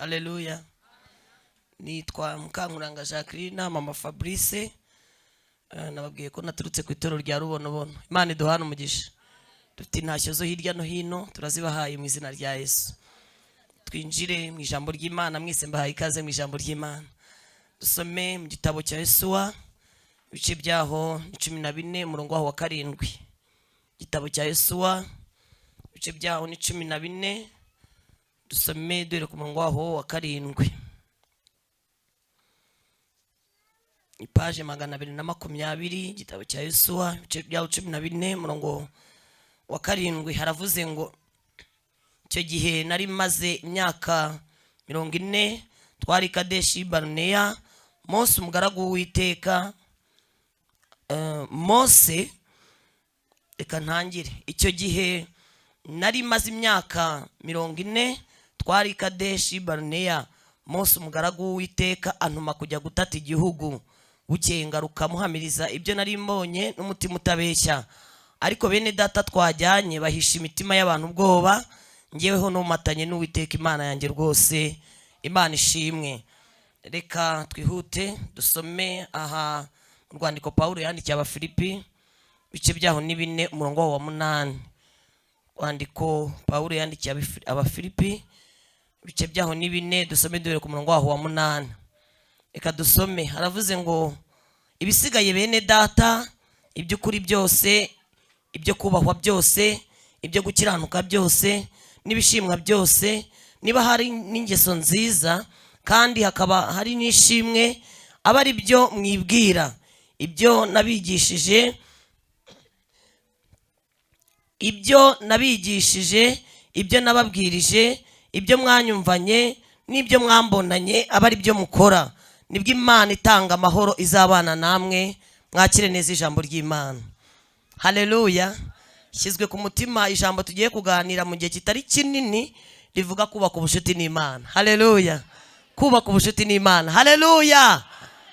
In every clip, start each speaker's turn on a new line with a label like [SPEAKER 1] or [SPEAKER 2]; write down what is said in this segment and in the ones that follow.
[SPEAKER 1] Haleluya. Nitwa Mukankuranga Jacqueline, mama Fabrice. Nababwiye ko naturutse ku itorero rya Rubonobono. Imana iduhana umugisha. Dufite intashyo zo hirya no hino, turazibahaye mu izina rya Yesu. Twinjire mu ijambo ry'Imana, mwese mbahaye ikaze mu ijambo ry'Imana. Dusome mu gitabo cya Yosuwa ibice byaho 14 umurongo wa 7. Igitabo cya Yosuwa ibice byaho 14, dusome dore ku murongo wa 7. Ipaje 220, igitabo cya Yosuwa ibice byaho 14 umurongo wa 7. Haravuze ngo icyo gihe nari maze imyaka 40 twari Kadeshi Barnea. Mose umugaragu w'Uwiteka, Mose reka ntangire. Icyo gihe nari maze imyaka 40 twari Kadeshi Barnea. Mose umugaragu w'Uwiteka antuma kujya gutata igihugu. Bukeye ngaruka muhamiriza ibyo nari mbonye n'umutima utabeshya. Ariko bene data twajyanye bahisha imitima y'abantu ubwoba, ngeweho n'umatanye n'Uwiteka Imana yanjye rwose. Imana ishimwe. Reka twihute dusome aha mu rwandiko Pawulo yandikiye Abafilipi ibice byaho 4 umurongo wa 8. Rwandiko Pawulo yandikiye Abafilipi ibice byaho 4, dusome dore ku murongo wa 8. Reka dusome. Haravuze ngo ibisigaye bene data, iby'ukuri byose, ibyo kubahwa byose, ibyo gukiranuka byose, n'ibishimwa byose, niba hari n'ingeso nziza kandi hakaba hari n'ishimwe, aba ari byo mwibwira. Ibyo nabigishije, ibyo nababwirije, ibyo mwanyumvanye n'ibyo mwambonanye, aba ari byo mukora. Nibwo Imana itanga amahoro izabana namwe. Mwakire neza ijambo ry'Imana. Haleluya. Shyizwe ku mutima ijambo tugiye kuganira mu gihe kitari kinini rivuga kubaka ubucuti n'Imana. Haleluya. Kubaka ubucuti n'Imana. Haleluya.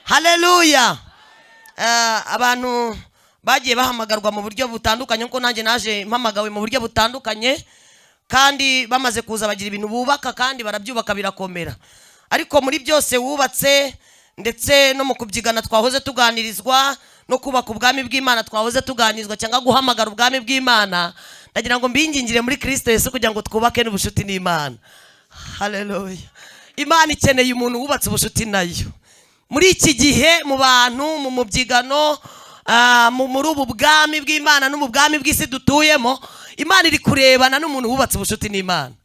[SPEAKER 1] Haleluya. Abantu bagiye bahamagarwa mu buryo butandukanye, nko nanjye naje mpamagawe mu buryo butandukanye, kandi bamaze kuza bagira ibintu bubaka kandi barabyubaka birakomera. Ariko muri byose wubatse, ndetse no mu kubyigana twahoze tuganirizwa, no kubaka ubwami bw'Imana twahoze tuganizwa, cyangwa guhamagara ubwami bw'Imana, ndagira ngo mbingingire muri Kristo Yesu kugira ngo twubake n'ubucuti n'Imana. Haleluya. Imana ikeneye umuntu wubatse ubucuti nayo. Muri iki gihe mu bantu, mu mubyigano, muri ubu bwami bw'Imana no mu bwami bw'isi dutuyemo, Imana iri kurebana n'umuntu wubatse ubucuti n'Imana.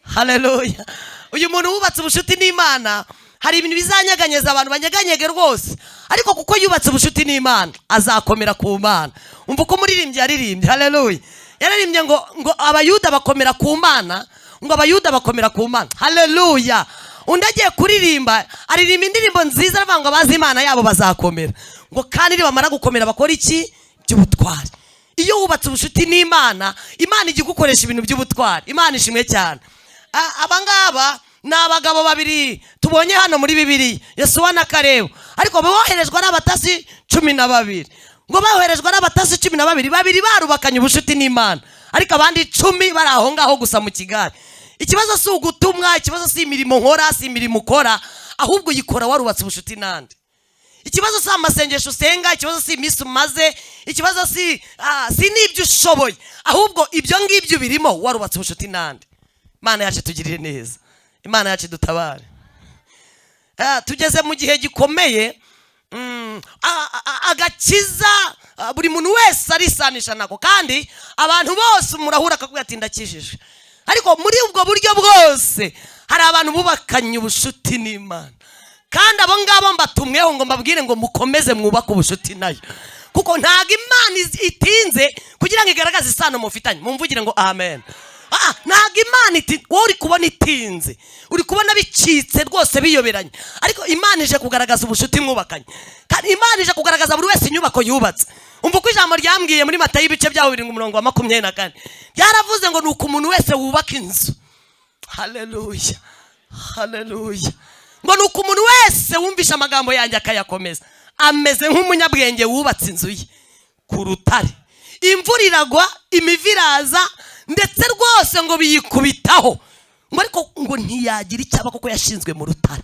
[SPEAKER 1] Haleluya. Uyu muntu wubatse ubucuti n'Imana, hari ibintu bizanyeganyeza abantu banyeganyege rwose, ariko kuko yubatse ubucuti n'Imana azakomera ku Mana. Umva uko umuririmbyi yaririmbye. Haleluya. Yaririmbye ngo abayuda bakomera ku Mana, ngo abayuda bakomera ku Mana. Haleluya. Undi agiye kuririmba, aririmba indirimbo nziza aravuga ngo abazi Imana yabo bazakomera. Ngo kandi nibamara gukomera bakora iki? By'ubutwari. Iyo wubatse ubucuti n'Imana, Imana ijya gukoresha ibintu by'ubutwari. Imana ishimwe cyane. Abangaba ni abagabo babiri tubonye hano muri Bibiliya, Yosuwa na Kalebu. Ariko boherejwe n'abatasi 12. Ngo boherejwe n'abatasi 12, babiri barubakanye ubucuti n'Imana, ariko abandi 10 bari aho ngaho gusa mu kigari. Ikibazo si ugutumwa, ikibazo si imirimo nkora, si imirimo ukora, ahubwo yikora warubatse ubucuti nande. Ikibazo si amasengesho usenga, ikibazo si iminsi umaze, ikibazo si n'ibyo ushoboye, ahubwo ibyo ngibyo birimo warubatse ubucuti nande. Imana yacu tugirire neza. Imana yacu dutabare. Tugeze mu gihe gikomeye, agakiza buri muntu wese arisanisha nako, kandi abantu bose murahura akakubwira ati ndakijije. Ariko muri ubwo buryo bwose hari abantu bubakanye ubucuti n'Imana, kandi abo ngabo mbatumweho ngo mbabwire ngo mukomeze mwubake ubucuti nayo, kuko ntago Imana itinze kugira ngo igaragaze isano mufitanye. Mumvugire ngo amen. Ntago Imana itinze. Wowe uri kubona itinze, uri kubona bicitse rwose biyoberanye, ariko Imana ije kugaragaza ubucuti mwubakanye, kandi Imana ije kugaragaza buri wese inyubako yubatse. Umva uko ijambo ryambwiye muri Matayo ibice byaho 7 umurongo wa 24. Yaravuze ngo nuko umuntu wese wubaka inzu. Haleluya. Haleluya. Ngo nuko umuntu wese wumvisha amagambo yanjye akayakomeza, ameze nk'umunyabwenge wubatse inzu ye ku rutare. Imvura iragwa, imivu iraza, ndetse rwose ngo biyikubitaho, ngo ariko ngo ntiyagira icyaba kuko yashinzwe mu rutare.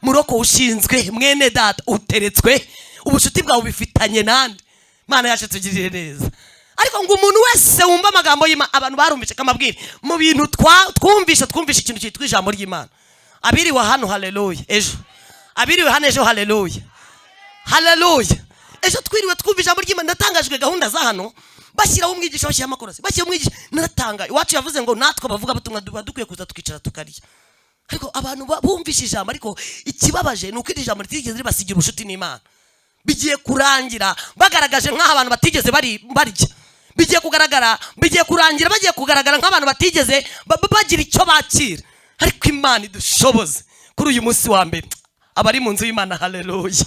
[SPEAKER 1] Muroko ushinzwe mwene data uteretswe, ubushuti bwawe bifitanye nande. Imana yacu tugirire neza. Ariko ngo umuntu wese wumva amagambo y'Imana, abantu barumvise kamabwire mu bintu twumvisha ikintu cyitwa ijambo ry'Imana. Abiriwe hano haleluya ejo, abiriwe hano ejo haleluya, haleluya. Ejo twiriwe twumva ijambo ry'Imana. Natangajwe gahunda za hano bashyiraho umwigisha, bashyiraho amakorasi, bashyiraho umwigisha. Naratanga iwacu yavuze ngo natwe abavuga batumwa dukwiye kuza tukicara tukarya. Ariko abantu bumvisha ijambo, ariko ikibabaje nuko iri jambo ritigeze ribasigira ubushuti n'Imana. Bigiye kurangira bagaragaje nk'aho abantu batigeze barya. Bigiye kurangira bagiye kugaragara nk'abantu batigeze bagira icyo bakira. Ariko Imana idushoboze kuri uyu munsi wa mbere abari mu nzu y'Imana. Haleluya.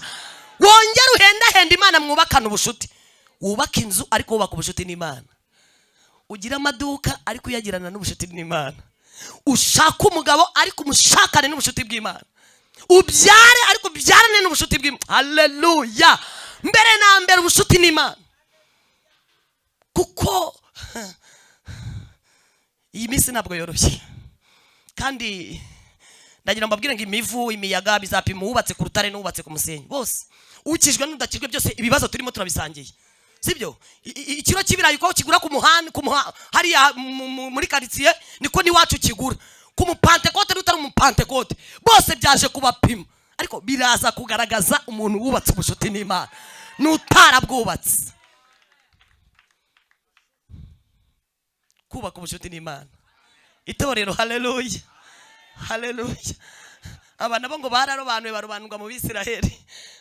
[SPEAKER 1] Wongera uhenda Imana, mwubakana ubushuti. Wubaka inzu ariko wubaka ubushuti n'Imana. Ugira amaduka ariko uyagirana n'ubushuti n'Imana. Ushaka umugabo ariko umushakane n'ubushuti bw'Imana. Ubyare ariko ubyarane n'ubushuti bw'Imana. Haleluya. Mbere na mbere ubushuti n'Imana. Kuko iyi minsi ntabwo yoroshye, kandi ndagira mbabwire ngo imivu imiyaga bizapima uwubatse ku rutare n'uwubatse ku musenyi. Bose ukijwe n'udakijwe byose ibibazo turimo turabisangiye, sibyo? Ikiro cy'ibirayi ko kigura ku muhanda hariya muri quartier niko niwacu kigura. Ku mupantekote n'utari umupantekote bose byaje kubapima, ariko biraza kugaragaza umuntu wubatse ubushuti n'Imana n'utarabwubatse. Kubaka ubushuti n'Imana itorero. Haleluya, haleluya. Abana bo ngo bararobanuye barobanurwa mu Bisiraheli,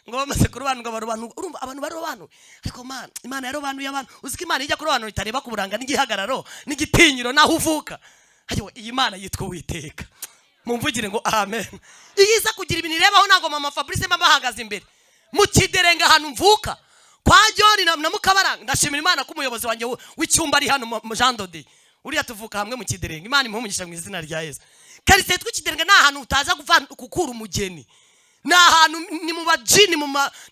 [SPEAKER 1] ngo bamaze kurobanurwa barobanurwa. Urumva abantu barobanuye, ariko Imana yarobanuye abantu. Uziko Imana ijya kurobanura itareba ku buranga n'igihagararo n'igitinyiro naho uvuka. Ayo iyi Imana yitwa Uwiteka. Mumvugire ngo amen. Iyiza kugira ibintu irebaho ntago mama Fabrice mba bahagaze imbere mu Kiderenga hano mvuka kwa John na Mukabaranga. Ndashimira Imana ko umuyobozi wanjye w'icyumba ari hano mu Jean Dodi. Uriya tuvuka hamwe mu Kiderenga. Imana impumugisha mu izina rya Yesu. Karise tw'ikiderenga nta hantu utaza gukura umugeni. Nta hantu ni mu bajini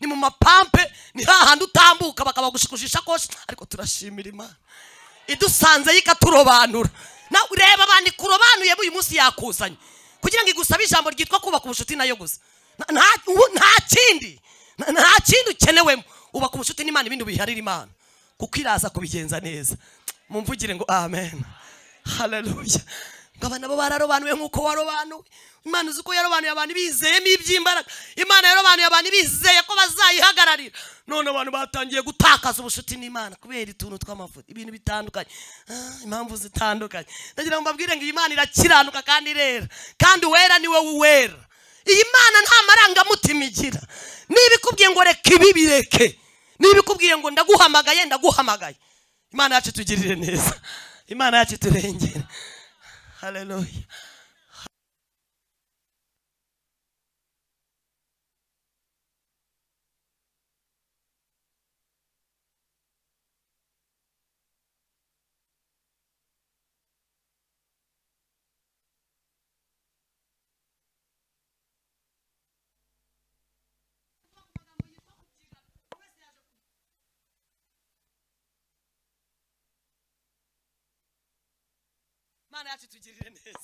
[SPEAKER 1] ni mu mapampe, ni hahandi utambuka bakabagushikujisha koshi. Ariko turashimira Imana idusanze yikaturobanura. Na ureba abandi kurobanuye uyu munsi yakuzanye kugira ngo igusabe ijambo ryitwa kubaka ubushuti nayo gusa. Nta kindi ukenewemo. Ubaka ubushuti n'Imana, ibindi biharira Imana kuko iraza kubigenza neza. Mumvugire ngo amen. Haleluya. Ngabana bo bararobanuye nkuko warobanuye. Imana uzi ko yarobanuye abantu bizeyemo iby'imbaraga. Imana yarobanuye abantu bizeye ko bazayihagararira. None abantu batangiye gutakaza ubushuti n'Imana kubera ituntu tw'amavuta, ibintu bitandukanye, impamvu zitandukanye. Ndagira ngo mbabwire ngo Imana irakiranuka kandi irera, kandi wera ni wowe uwera. Iyi Mana nta marangamutima igira. Niba ikubwiye ngo reka ibi bireke, niba ikubwiye ngo ndaguhamagaye. Imana yacu tugirire neza, Imana yacu turengere. Haleluya. Imana yacu tugirire neza.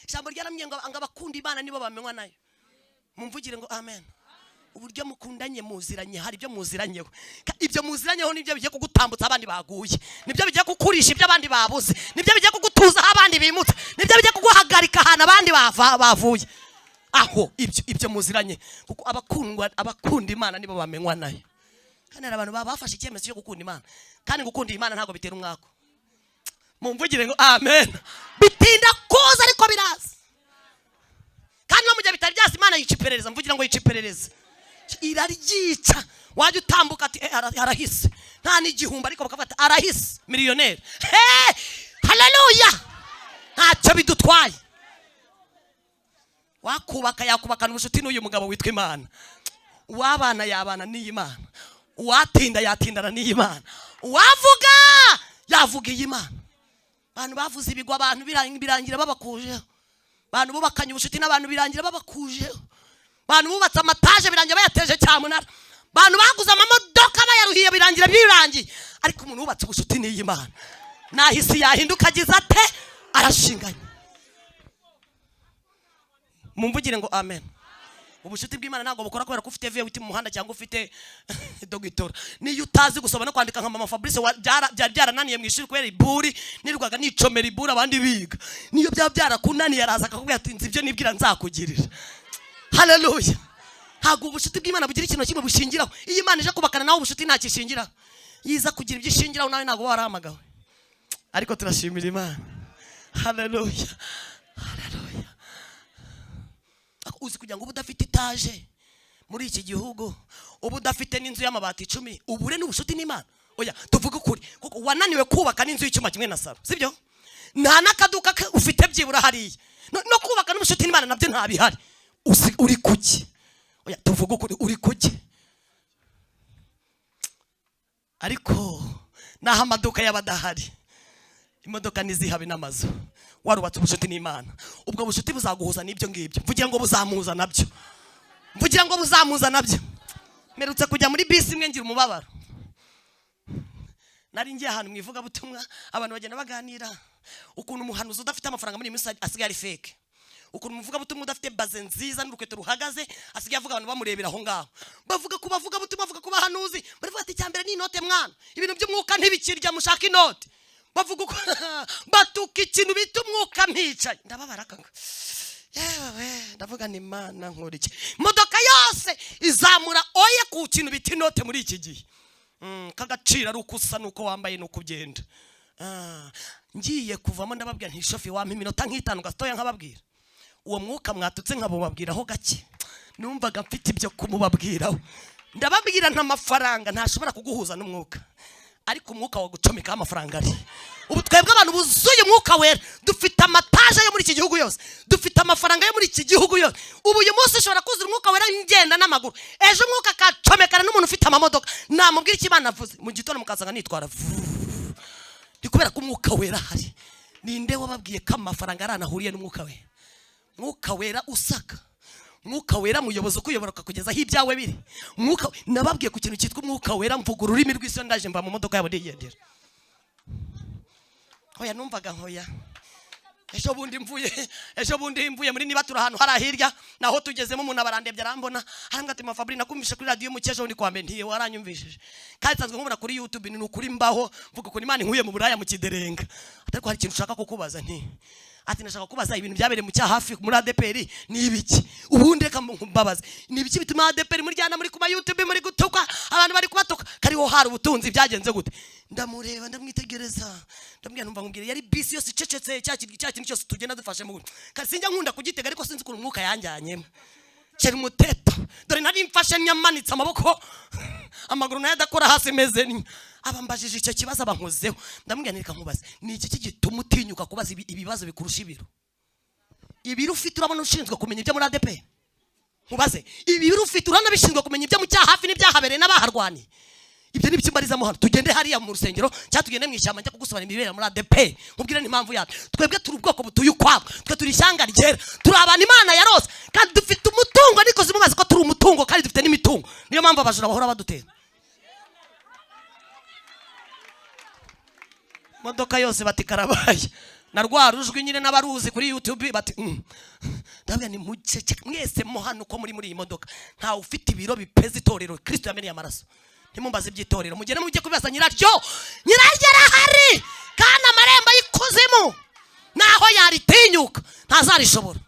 [SPEAKER 1] Jambo ryaramye ngo abakunda Imana nibo bamenywa nayo. Mumvugire ngo amen. Uburyo mukundanye muziranye, hari ibyo muziranyeho. Ibyo muziranyeho nibyo bigiye kugutambutsa abandi baguye, nibyo bigiye kukurisha ibyo abandi babuze, nibyo bigiye kugutuza abandi bimutse, nibyo bigiye kuguhagarika ahantu abandi bavuye. Aho ibyo muziranye, kuko abakunda Imana nibo bamenywa nayo. Kandi abantu bafashe icyemezo cyo gukunda Imana, kandi gukunda Imana ntago bitera umwako. Mumvugire ngo amen. Bitinda koza ariko biraza. Kandi bamujya bitari byase Imana yiciperereza. Mvugira ngo yiciperereza. Iraryica. Wajya utambuka ati arahise. Nta n'igihumbi ariko bakafata arahise miliyoneri. Haleluya. Ntacyo bidutwaye. Yakubakana ubushuti n'uyu mugabo witwa Imana. Uwabana yabana n'iyi Imana. Uwatinda yatindana n'iyi Imana. Uwavuga yavuga iyi Imana. Abantu bavuze ibigwa, abantu birangira babakujeho. Abantu bubakanye ubushuti n'abantu birangira babakujeho. Abantu bubatse amataje birangira bayateje cyamunara. Abantu baguze amamodoka bayaruhiye birangira birangiye. Ariko umuntu wubatse ubushuti n'Imana, nahisi yahinduka agize ate arashinganye. mumvugire ngo amen. Ubushuti bw'Imana ntabwo bukora kubera ko ufite VWT mu muhanda cyangwa ufite dogitora. Niyo utazi gusoma no kwandika nka mama Fabrice byarananiye mu ishuri kubera iburi, nirwaga nicomera iburi abandi biga. Niyo byarakunaniye araza akakubwira ati nzi ibyo nibwira nzakugirira. Haleluya. Ntabwo ubushuti bw'Imana bugira ikintu kimwe bushingiraho. Iyo Imana ije kubakana nawe ubushuti nta kishingiraho. Yiza kugira ibyo ishingiraho nawe ntabwo warahamagawe. Ariko turashimira Imana. Haleluya. Haleluya. Uzi kugira ngo ubudafite itaje muri iki gihugu, ubudafite n'inzu y'amabati 10, ubure n'ubushuti n'Imana. Oya, tuvuge ukuri. Kuko wananiwe kubaka n'inzu y'icyuma kimwe na saro. Sibyo? Nta nakaduka ufite byibura hariya. No kubaka n'ubushuti n'Imana nabyo ntabihari. Uri kuki? Oya, tuvuge ukuri, uri kuki? Ariko naho amaduka y'abadahari, imodoka nizihabe n'amazu, warubatse ubushuti n'Imana. Ubwo bushuti buzaguhuza n'ibyo ngibyo. Mvugira ngo buzamuza nabyo. Mvugira ngo buzamuza nabyo. Merutse kujya muri bisi imwe ngira umubabaro. Nari ngiye ahantu mwivuga butumwa, abantu bagenda baganira ukuntu umuhanuzi udafite amafaranga muri minsi asigaye ari fake. Ukuntu umuvuga butumwa udafite baze nziza n'urukweto ruhagaze asigaye avuga abantu bamurebera aho ngaho. Bavuga ku bavuga butumwa, bavuga ku bahanuzi, baravuga ati cyambere ni inote mwana. Ibintu by'umwuka ntibikirya mushaka inote. Bavuga uko batuka ikintu bita umwuka mpicaye. Ndababara kanga. Yewe ndavuga ni Imana nkora iki? Modoka yose izamura oye ku kintu bita inote muri iki gihe. Kagacira ari uko usa nuko wambaye nuko ugenda. Ngiye kuvamo ndababwira nti shofi wampa iminota nk'itanu gatoya nkababwira. Uwo mwuka mwatutse nkabubabwiraho gake. Numvaga mfite ibyo kumubabwiraho. Ndababwira nta mafaranga ntashobora kuguhuza n'umwuka. Ariko umwuka wo gucomeka amafaranga ari. Ubu twebwe abantu buzuye umwuka wera, dufite amataje yo muri iki gihugu yose, dufite amafaranga yo muri iki gihugu yose. Ubu uyu munsi ushobora kuzura umwuka wera ngenda n'amaguru, ejo umwuka akacomekana n'umuntu ufite amamodoka. Namubwira iki Imana avuze, mu gitondo mukazanga nitwara. Ni kubera ko umwuka wera hari. Ninde wababwiye ko amafaranga aranahuriye n'umwuka wera? Mwuka wera usaka, mwuka wera muyobozi kuyobora kugeza aho ibyawe biri. Mwuka nababwiye ku kintu cyitwa umwuka wera, mvuga ururimi rw'isi ndaje mva mu modoka yabo ndigendera. Hoya numvaga hoya. Ejo bundi mvuye muri niba turahantu harahirya naho tugezemo umuntu abarandebye arambona arambwa ati Mafabri nakumvishe kuri radio mu cyejo ndi kwambe ntiye waranyumvishije. Kandi sanzwe nkubona kuri YouTube ni ukuri mbaho mvuga ko Imana inkuye mu buraya mu kiderenga. Ariko hari ikintu ushaka kukubaza nti. Ati nashaka kubaza ibintu byabere mu cya hafi muri ADPR ni ibiki? Ubundi reka mbabaze. Ni ibiki bituma ADPR muri jyana muri kuma YouTube muri gutuka abantu bari kubatuka? Kariho hari ubutunzi byagenze gute? Ndamureba ndamwitegereza. Ndambwira numva ngubwire yari bisi yose cecetse cya kintu cyose tugenda dufashe mu. Kandi sinjya nkunda kugitega ariko sinzi ukuntu umwuka yanjyanyemo. Cyari umuteto. Dore nari mfashe nyamanitse amaboko. Amaguru nayo adakora hasi meze ni. Abambajije icyo kibazo abankozeho. Ndamubwira nireka nkubaze. Ni iki gituma utinyuka kubaza ibibazo bikurusha ibiro? Ibiro ufite urabona ushinzwe kumenya ibyo muri ADP. Nkubaze. Ibiro ufite urabona bishinzwe kumenya ibyo mu cyaha hafi n'ibyahabereye n'abaharwani. Ibyo ni bikimbariza mu hano. Tugende hariya mu rusengero cyangwa tugende mu ishyamba njya kugusobanurira imibera muri ADP. Nkubwire n'impamvu yacu. Twebwe turi ubwoko butuye ukwabo. Twe turi ishyanga ryera. Turi abantu Imana yarose. Kandi dufite umutungo ariko zimubaze ko turi umutungo kandi dufite n'imitungo. Niyo mpamvu abajura bahora badutera. Modoka yose bati karabaye. Na rwarujwe nyine n'abaruzi kuri YouTube bati ndabya ni mucece mwese mo hano ko muri iyi modoka. Nta ufite ibiro bipeza itorero Kristo yameneye amaraso. Ntimumbaze ibyitorero mugene mujye kubibaza nyiraryo. Nyiraryo arahari kandi amarembo y'ikuzimu naho yaritinyuka ntazarishobora.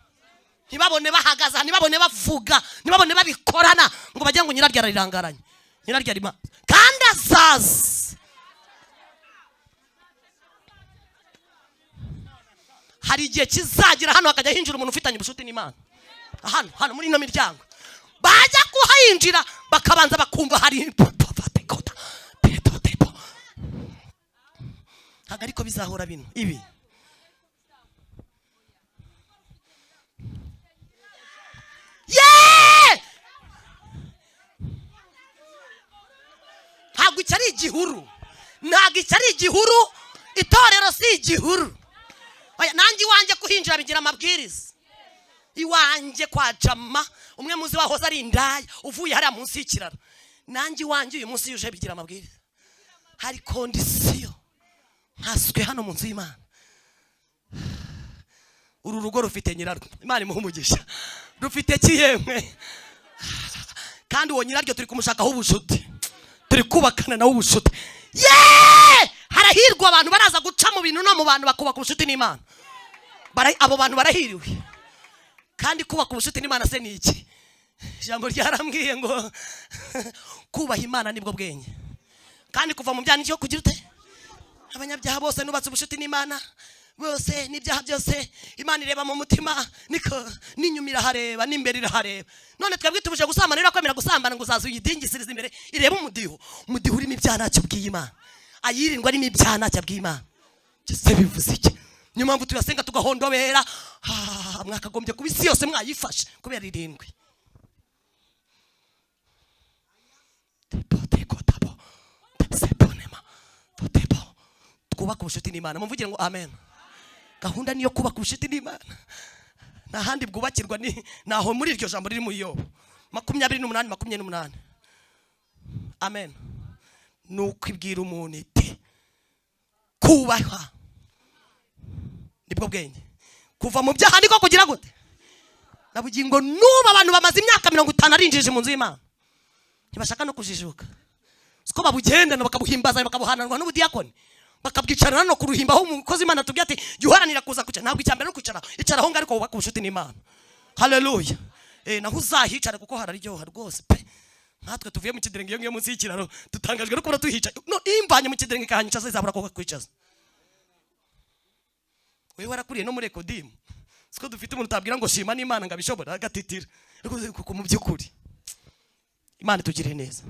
[SPEAKER 1] Ntibabone bahagaza, ntibabone bavuga, ntibabone babikorana ngo bajye ngo nyiraryo arirangaranye. Nyiraryo arima kandi azaza. Hari igihe kizagira hano hakajya hinjira umuntu ufitanye ubushuti n'Imana. Hano muri ino miryango. Bajya kuhinjira bakabanza bakumva hari ariko bizahora bino ibi. Ntabwo cyari igihuru. Ntabwo cyari igihuru. Itorero si igihuru. Oya nanjye wanje kuhinjira bigira amabwiriza. Iwanje kwa Jama umwe muzi wahoze ari indaya uvuye hariya munsi y'ikiraro. Nanjye wanje uyu munsi yuje bigira amabwiriza. Hari kondisiyo. Haswe hano mu nzu y'Imana. Uru rugo rufite nyirarwo. Imana imuhe umugisha. rufite kiyemwe kandi uwo nyiraryo turi kumushakaho ubushuti, turi kubakana nawe ubushuti. Harahirwa abantu baraza guca mu bintu no mu bantu bakubaka ubushuti n'Imana. Abo bantu barahiriwe. Kandi kubaka ubushuti n'Imana se ni iki? Ijambo ryarambwiye ngo kubaha Imana nibwo bwenge. Kandi kuva mu byaha cyo kugira ute? Abanyabyaha bose nubatse ubushuti n'Imana bose n'ibyaha byose Imana ireba mu mutima, niko n'inyumira hareba n'imbere irahareba. None twebwe tubuje gusambana, rero kwemera gusambana ngo uzaza uyidingisiriza imbere ireba umudiho urimo ibyaha ntacyo bwiye Imana, ayirindwa ari n'ibyaha ntacyo bwiye Imana. Cyose bivuze iki? Niyo mpamvu turasenga tugahondobera, mwakagombye kuba isi yose mwayifashe kubera irindwi. Kubaka ubushuti n'Imana, mumvugire ngo amen. Gahunda niyo kubaka ubushuti n'Imana, nta handi bwubakirwa naho muri iryo jambo riri mu Yobu 28:28. Amen. Nukwibwira umuntu iti kubaha nibwo bwenge, kuva mu byaha niko kugira gute. Nabugingo nuba abantu bamaze imyaka 50 arinjije mu nzu y'Imana ntibashaka no kujijuka, siko babugendana bakabuhimbaza bakabuhananwa n'ubudiyakoni, bakabwicarana no kuruhimba aho umukozi Imana tubwiye ati yuharanira kuza kuca. Ntabwo icyambere no kwicara, icara aho ngariko wubaka ubushuti n'Imana. Haleluya. Naho uzahicare kuko hararyoha rwose pe. Natwe tuvuye mu kidirenge iyo ngiyo munsi y'ikiraro tutangajwe no kubona tuhica. No imbanye mu kidirenge kanyica zizabura ko kwicaza. Wewe warakuriye no muri Ekodimu, siko dufite umuntu utabwira ngo shima n'Imana ngabishobora agatitira. Kuko mu byukuri Imana tugire neza.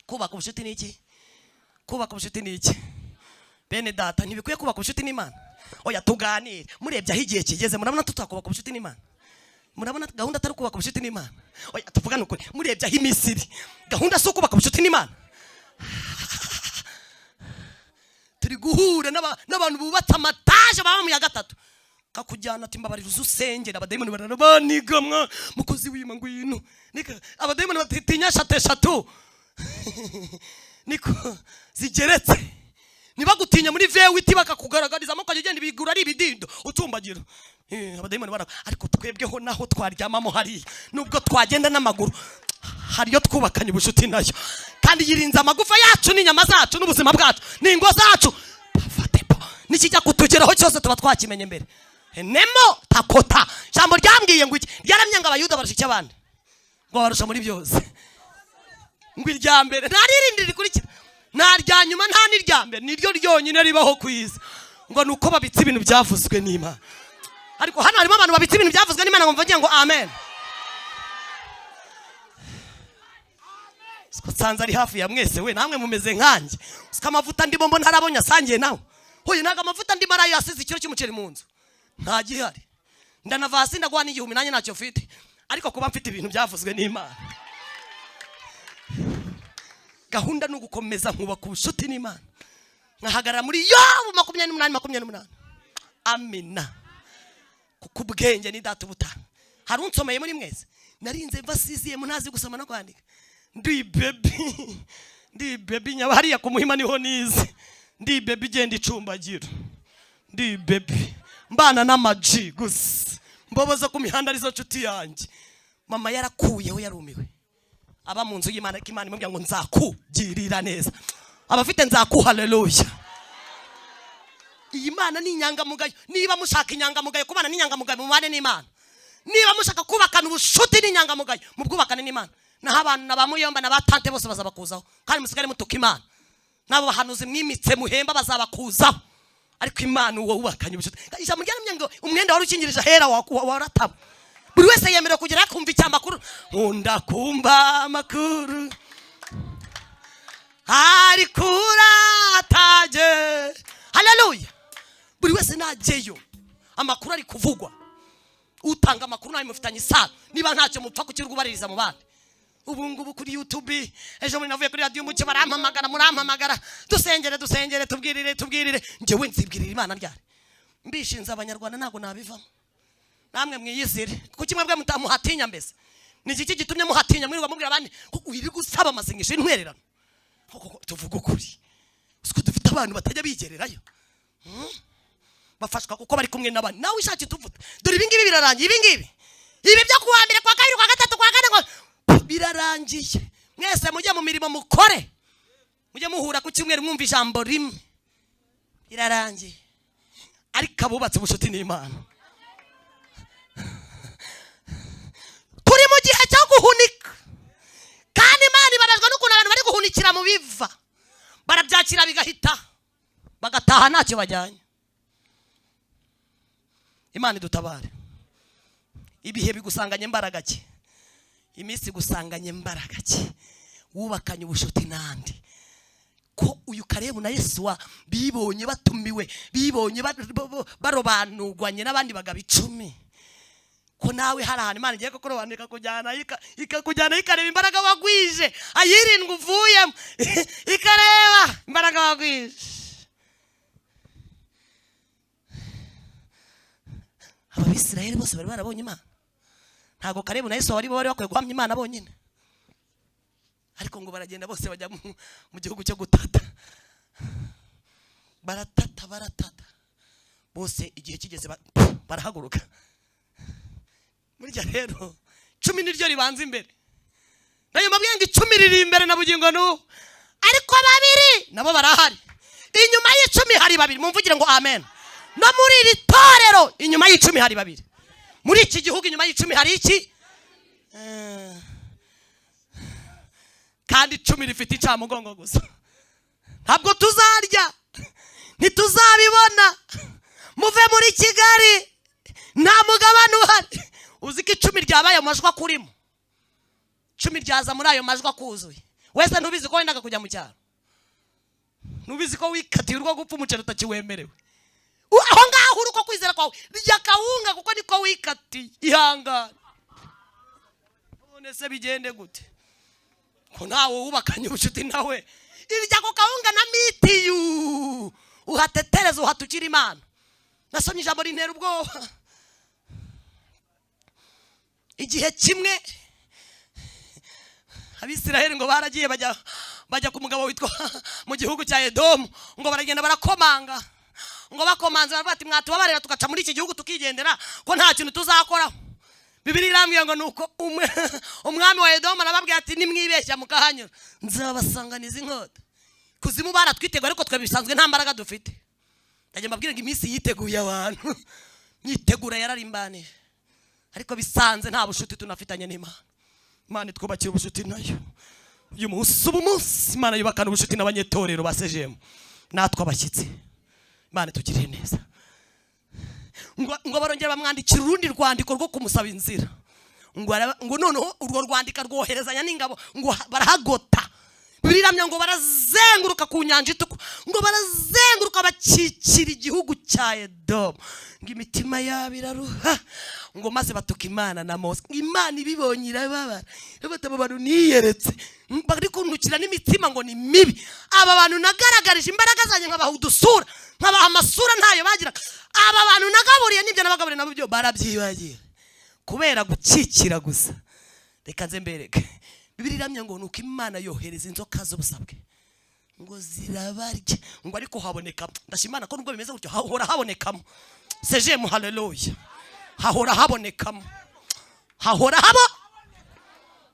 [SPEAKER 1] Kubaka ubushuti n'iki? Kubaka ubushuti n'iki? Bene data ntibikwiye kubaka ubushuti n'Imana. Oya tuganire, murebye aho igihe kigeze, murabona tutakubaka ubushuti n'Imana? Murabona gahunda atari kubaka ubushuti n'Imana? Oya tuvugane ukuri, murebye aho Imisiri, gahunda so kubaka ubushuti n'Imana. Turi guhura n'abantu bubatse amataje baba mu ya gatatu, kakujyana ati mbabarira uzusengera, abadayimoni barabanigamwa mukozi w'Imana ngwino. Nika abadayimoni batitinya eshatu niko zigeretse, nibagutinya muri vewiti bakakugaragariza mo kagenda bigura ari ibidindo utumbagira. Abadayimoni bara, ariko twebweho naho twaryamamo hari nubwo twagenda n'amaguru hariyo twubakanye ubushuti nayo, kandi yirinze amagufa yacu n'inyama zacu n'ubuzima bwacu n'ingo zacu. Pafatepo nikijya kutugeraho cyose tuba twakimenye mbere. Nemo takota jambo ryambwiye ngo iki ryaramye ngo abayuda barashike abandi ngo barusha muri byose, ngo irya mbere ntaririndi rikurikira, narya nyuma nta nirya mbere niryo ryonyine ribaho kwiza, ngo nuko babitse ibintu byavuzwe n'Imana. Ariko hano harimo abantu babitse ibintu byavuzwe n'Imana, ngo mvuge ngo amen. Siko sanza ari hafi ya mwese, we namwe mumeze nkanjye, siko amavuta ndimo mbona harabonye asangiye nawe. Hoye naga amavuta ndimo arayo yasize ikiro cy'umuceri mu nzu nta gihari, ndanavasi ndagwa n'igihumi nanjye ntacyo mfite, ariko kuba mfite ibintu byavuzwe n'Imana. Gahunda no gukomeza nkubaka ubushuti n'Imana, nkahagarara muri Yobu 28:28. Amina. Kuko ubwenge ni data ubutanga. Hari unsomeye muri mwese, narinze mbasiziye munazi gusoma no kwandika. Ndi baby nyabahariya ku Muhima niho nize. Ndi baby genda icumbagira. Ndi baby mbana n'amaji gusa, mboboza ku mihanda arizo nshuti yanjye. Mama yarakuyeho yarumiwe, aba mu nzu y'Imana, Imana imubwira ngo nzakugirira neza, abafite nzaku. Haleluya. Iyi Mana ni inyangamugayo. Niba mushaka inyangamugayo kubana n'inyangamugayo mu mane n'Imana, niba mushaka kubakana ubushuti n'inyangamugayo mu bwubakane n'Imana, naho abantu n'abamuyomba n'abatante bose bazabakuzaho, kandi musigare mutuka Imana. Nabo bahanuzi mwimitse muhemba bazabakuzaho, ariko Imana uwo wubakanye ubushuti. Ijambo ryaramye ngo umwenda wari ukingirije ahera warataba. Buri wese yemerewe kugera kumva icyamakuru. Nkunda kumva amakuru ariko urataje. Haleluya. Buri wese najeyo amakuru ari kuvugwa, utanga amakuru nawe mufitanye isano, niba ntacyo mupfa kukirwubaririza mu bandi. Ubu ngubu kuri YouTube, ejo muri navuye kuri radio muke murampamagara, dusengere tubwirire njyewe nzibwirira Imana ryari. Mbishinze abanyarwanda ntago nabivamo, namwe mwiyizire kuki mwebwe mutamuhatinya. Mbese ni iki gitumye muhatinya mwirirwa mubwira abandi ko uri gusaba amasengesho y'intwererano? Tuvuga ukuri, siko dufite abantu batajya bigererayo, bafashwa kuko bari kumwe n'abandi. Nawe ishaki tuvuta, dore ibi ngibi birarangiye, ibi ngibi ibi byo kuwa mbere kwa kabiri kwa gatatu kwa kane ngo birarangiye. Mwese mujye mu mirimo mukore, mujye muhura ku cyumweru mwumva ijambo rimwe, birarangiye. Ariko abubatse ubucuti n'Imana, turi mu gihe cyo guhunika, kandi Imana ibabazwa n'ukuntu abantu bari guhunikira mu biva, barabyakira bigahita bagataha ntacyo bajyanye. Imana idutabare. Ibihe bigusanganye imbaraga ki, iminsi gusanganye imbaraga ki, wubakanye ubucuti nandi ko uyu Kalebu na Yesuwa bibonye batumiwe, bibonye barobanurwanye n'abandi bagabo 10, ko nawe hari ahantu Imana igiye kurobanurika kujyana ikakujyana ikareba imbaraga wagwije, ayirindwa uvuyemo ikareba imbaraga wagwije. Abisirayeli bose bari barabonye Imana, ntago Kalebu na Yesuwa bari bakwiye guhamya Imana bonyine, ariko ngo baragenda bose bajya mu gihugu cyo gutata, baratata bose. Igihe kigeze barahaguruka. Burya rero 10 niryo ribanza imbere, nayo mabwiye ngo 10 riri imbere na bugingo n'ubu, ariko 2 nabo barahari. Inyuma y'10 hari 2, mumvugire ngo amen. No muri iri torero inyuma y'10 hari 2, muri iki gihugu inyuma y'10 hari iki? Kandi 10 rifite icyamugongo gusa. Ntabwo tuzarya, ntituzabibona. Muve muri Kigali, nta mugabane uhari. Uzi ko 10 ryabaye amajwi akurimo, 10 ryaza muri ayo majwi akuzuye. Wese ntubizi ko wendaga kujya mu cyaro, ntubizi ko wikatiye urwo gupfa umuceri utakiwemerewe. Aho ngaho uruko kwizera kwawe rya kawunga, kuko niko wikatiye. Ihangane, none se bigende gute ko nawe wubakanye ubucuti nawe? Irya ko kawunga na mitiyu uhatetereza uhatukira Imana. Nasomye ijambo rintera ubwoba. Igihe kimwe Abisirayeli ngo baragiye bajya ku mugabo witwa mu gihugu cya Edomu, ngo baragenda barakomanga, ngo bakomanze baravuga ati mwatubabarira tugaca muri iki gihugu tukigendera ko nta kintu tuzakoraho. Bibiliya irambwiye ngo nuko umwami wa Edomu arababwira ati nimwibeshya mukahanyura nzabasanganiza inkota. Kuzimu baratwiteguye, ariko twe bisanzwe nta mbaraga dufite. Ndaje mbabwira ngo iminsi yiteguye abantu, myitegura yararimbanije, ariko bisanze nta bucuti tunafitanye n'Imana. Imana itwubakira ubucuti nayo. Uyu munsi Imana yubakana ubucuti n'abanyetorero basejemo natwe abashyitsi. Imana itugirire neza. Ngo barongera bamwandikira urundi rwandiko rwo kumusaba inzira, ngo noneho urwo rwandika rwoherezanya n'ingabo, ngo barahagota. Biramya ngo barazenguruka ku nyanja itukura, ngo barazenguruka bakikira igihugu cya Edomu, ngo imitima yabo iraruha, ngo maze batuka Imana na Mose. Imana ibibonye irababara, abo bantu niyeretse bari kuntukira n'imitima ngo ni mibi. Aba bantu nagaragarije imbaraga zanjye nkabaha udusura, nkabaha amasura ntayo bagira. Aba bantu nagaburiye n'ibyo nabagaburiye nabo byo barabyibagiye kubera gukikira gusa. Reka nze mbereke. Bibiliya iramya ngo nuko Imana yohereza inzoka z'ubusabwe ngo zirabarye, ngo ariko haboneka. Ndashimana ko nubwo bimeze gutyo hahora habonekamo. Sejemu haleluya. Hahora habonekamo, hahora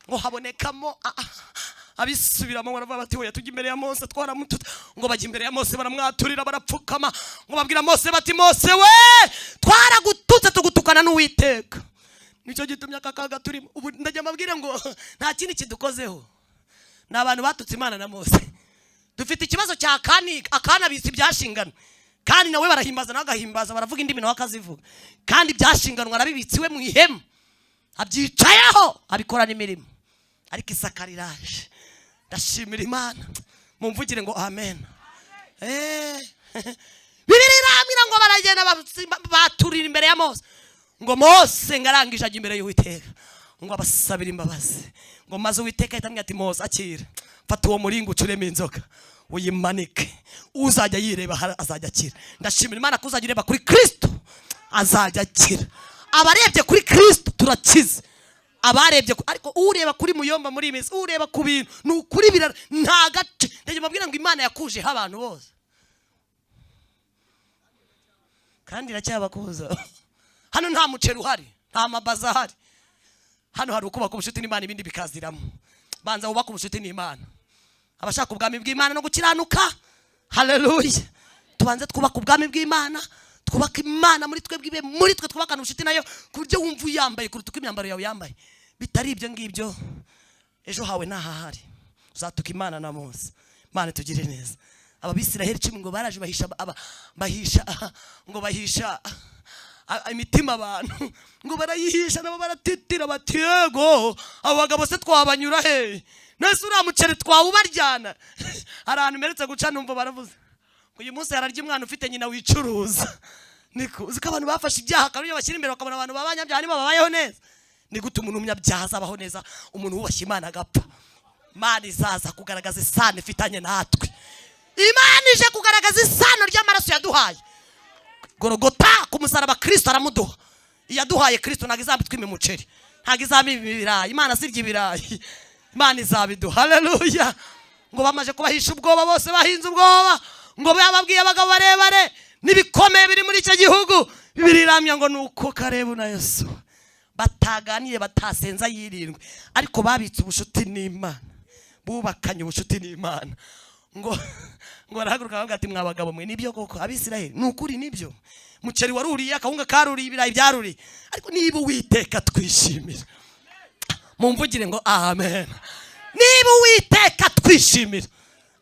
[SPEAKER 1] ngo habonekamo. Abisubiramo baravuga bati hoya tujya imbere ya Mose twaramututa. Ngo bajya imbere ya Mose baramwaturira barapfukama, ngo babwira Mose bati Mose we twaragututse tugutukana n'Uwiteka, nicyo gitumye akakaga turimo. Ubu ndajya mabwire ngo nta kindi kidukozeho, n'abantu batutse Imana na Mose. Dufite ikibazo cya Akana bisi byashingana, kandi nawe barahimbaza n'agahimbaza, baravuga indimi nawe akazivuga, kandi byashinganwa arabibitsiwe mu ihema, abyicayeho abikorana imirimo. Ariko Isaka riraje. Ndashimira Imana, mumvugire ngo amen. Bibiliya iramira ngo baragenda baturira imbere ya Mose, ngo Mose ngarangije ajya imbere y'Uwiteka, ngo abasabira imbabazi, ngo maze Uwiteka ahita ati Mose akira, fata uwo muringo ucuremo inzoka uyimanike, uzajya yireba azajya akira. Ndashimira Imana ko uzajya ureba kuri Kristo azajya akira. Abarebye kuri Kristo turakize, abarebye ariko ureba kuri muyomba muri iminsi, ureba ku bintu n'ukuri birara nta gace. Ndaje mabwira ngo Imana yakuje abantu bose, kandi iracyabakuza. Hano nta muceri uhari, nta mabaza ahari, hano hari ukubaka ubucuti n'Imana ibindi bikaziramo. Banza wubaka ubucuti n'Imana. Abashaka ubwami bw'Imana no gukiranuka, haleluya, tubanze twubaka ubwami bw'Imana, twubaka Imana muri twebwe, ibe muri twe, twubakana ubucuti nayo ku buryo wumva uyambaye kuruta uko imyambaro yawe yambaye. Bitari ibyo ngibyo, ejo hawe ntahahari, uzatuka Imana na Mose. Imana tugire neza. Ababisiraheli 10 ngo baraje bahisha imitima abantu, ngo barayihisha nabo baratitira bati yego abagabo se twabanyura he, nese uriya muceri twawubaryana. Hari ahantu meretse guca numva baravuze ngo uyu munsi yararya umwana ufite nyina wicuruza. Niko uzi ko abantu bafashe ibyaha kabiri bashyira imbere bakabona abantu babanyabyaha nibo babayeho neza. Ni gute umuntu umunyabyaha azabaho neza, umuntu wubashye Imana agapfa? Imana izaza kugaragaza isano ifitanye natwe. Imana ije kugaragaza isano ry'amaraso yaduhaye. Gorogota ku musaraba Kristo aramuduha. Yaduhaye Kristo ntago izambitwa imimuceri, ntago izambiba ibirayi. Imana sirya ibirayi, Imana izabiduha. Haleluya. Ngo bamaje kubahisha ubwoba, bose bahinze ubwoba, ngo bababwiye abagabo barebare nibikomeye biri muri icyo gihugu. Bibiriramya ngo nuko Kalebu na Yosuwa bataganiye batasenza yirindwe, ariko babitse ubucuti n'Imana, bubakanye ubucuti n'Imana. Ngo arahaguruka avuga ati mwabagabo mwe, nibyo koko Abisiraheli nukuri nibyo, muceri waruriye, akawunga karuriye, ibirayi byaruriye, ariko niba Uwiteka twishimira, mumvugire ngo amen. Niba Uwiteka twishimira,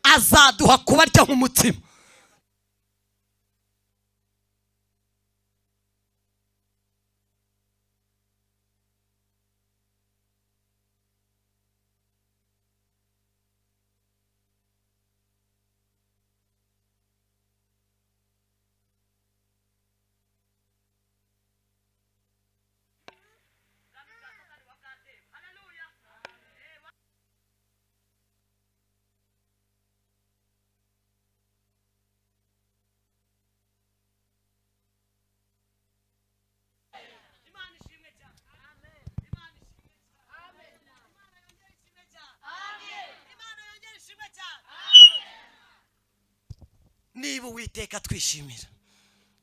[SPEAKER 1] azaduha kubarya nk'umutima. Niba Uwiteka twishimira,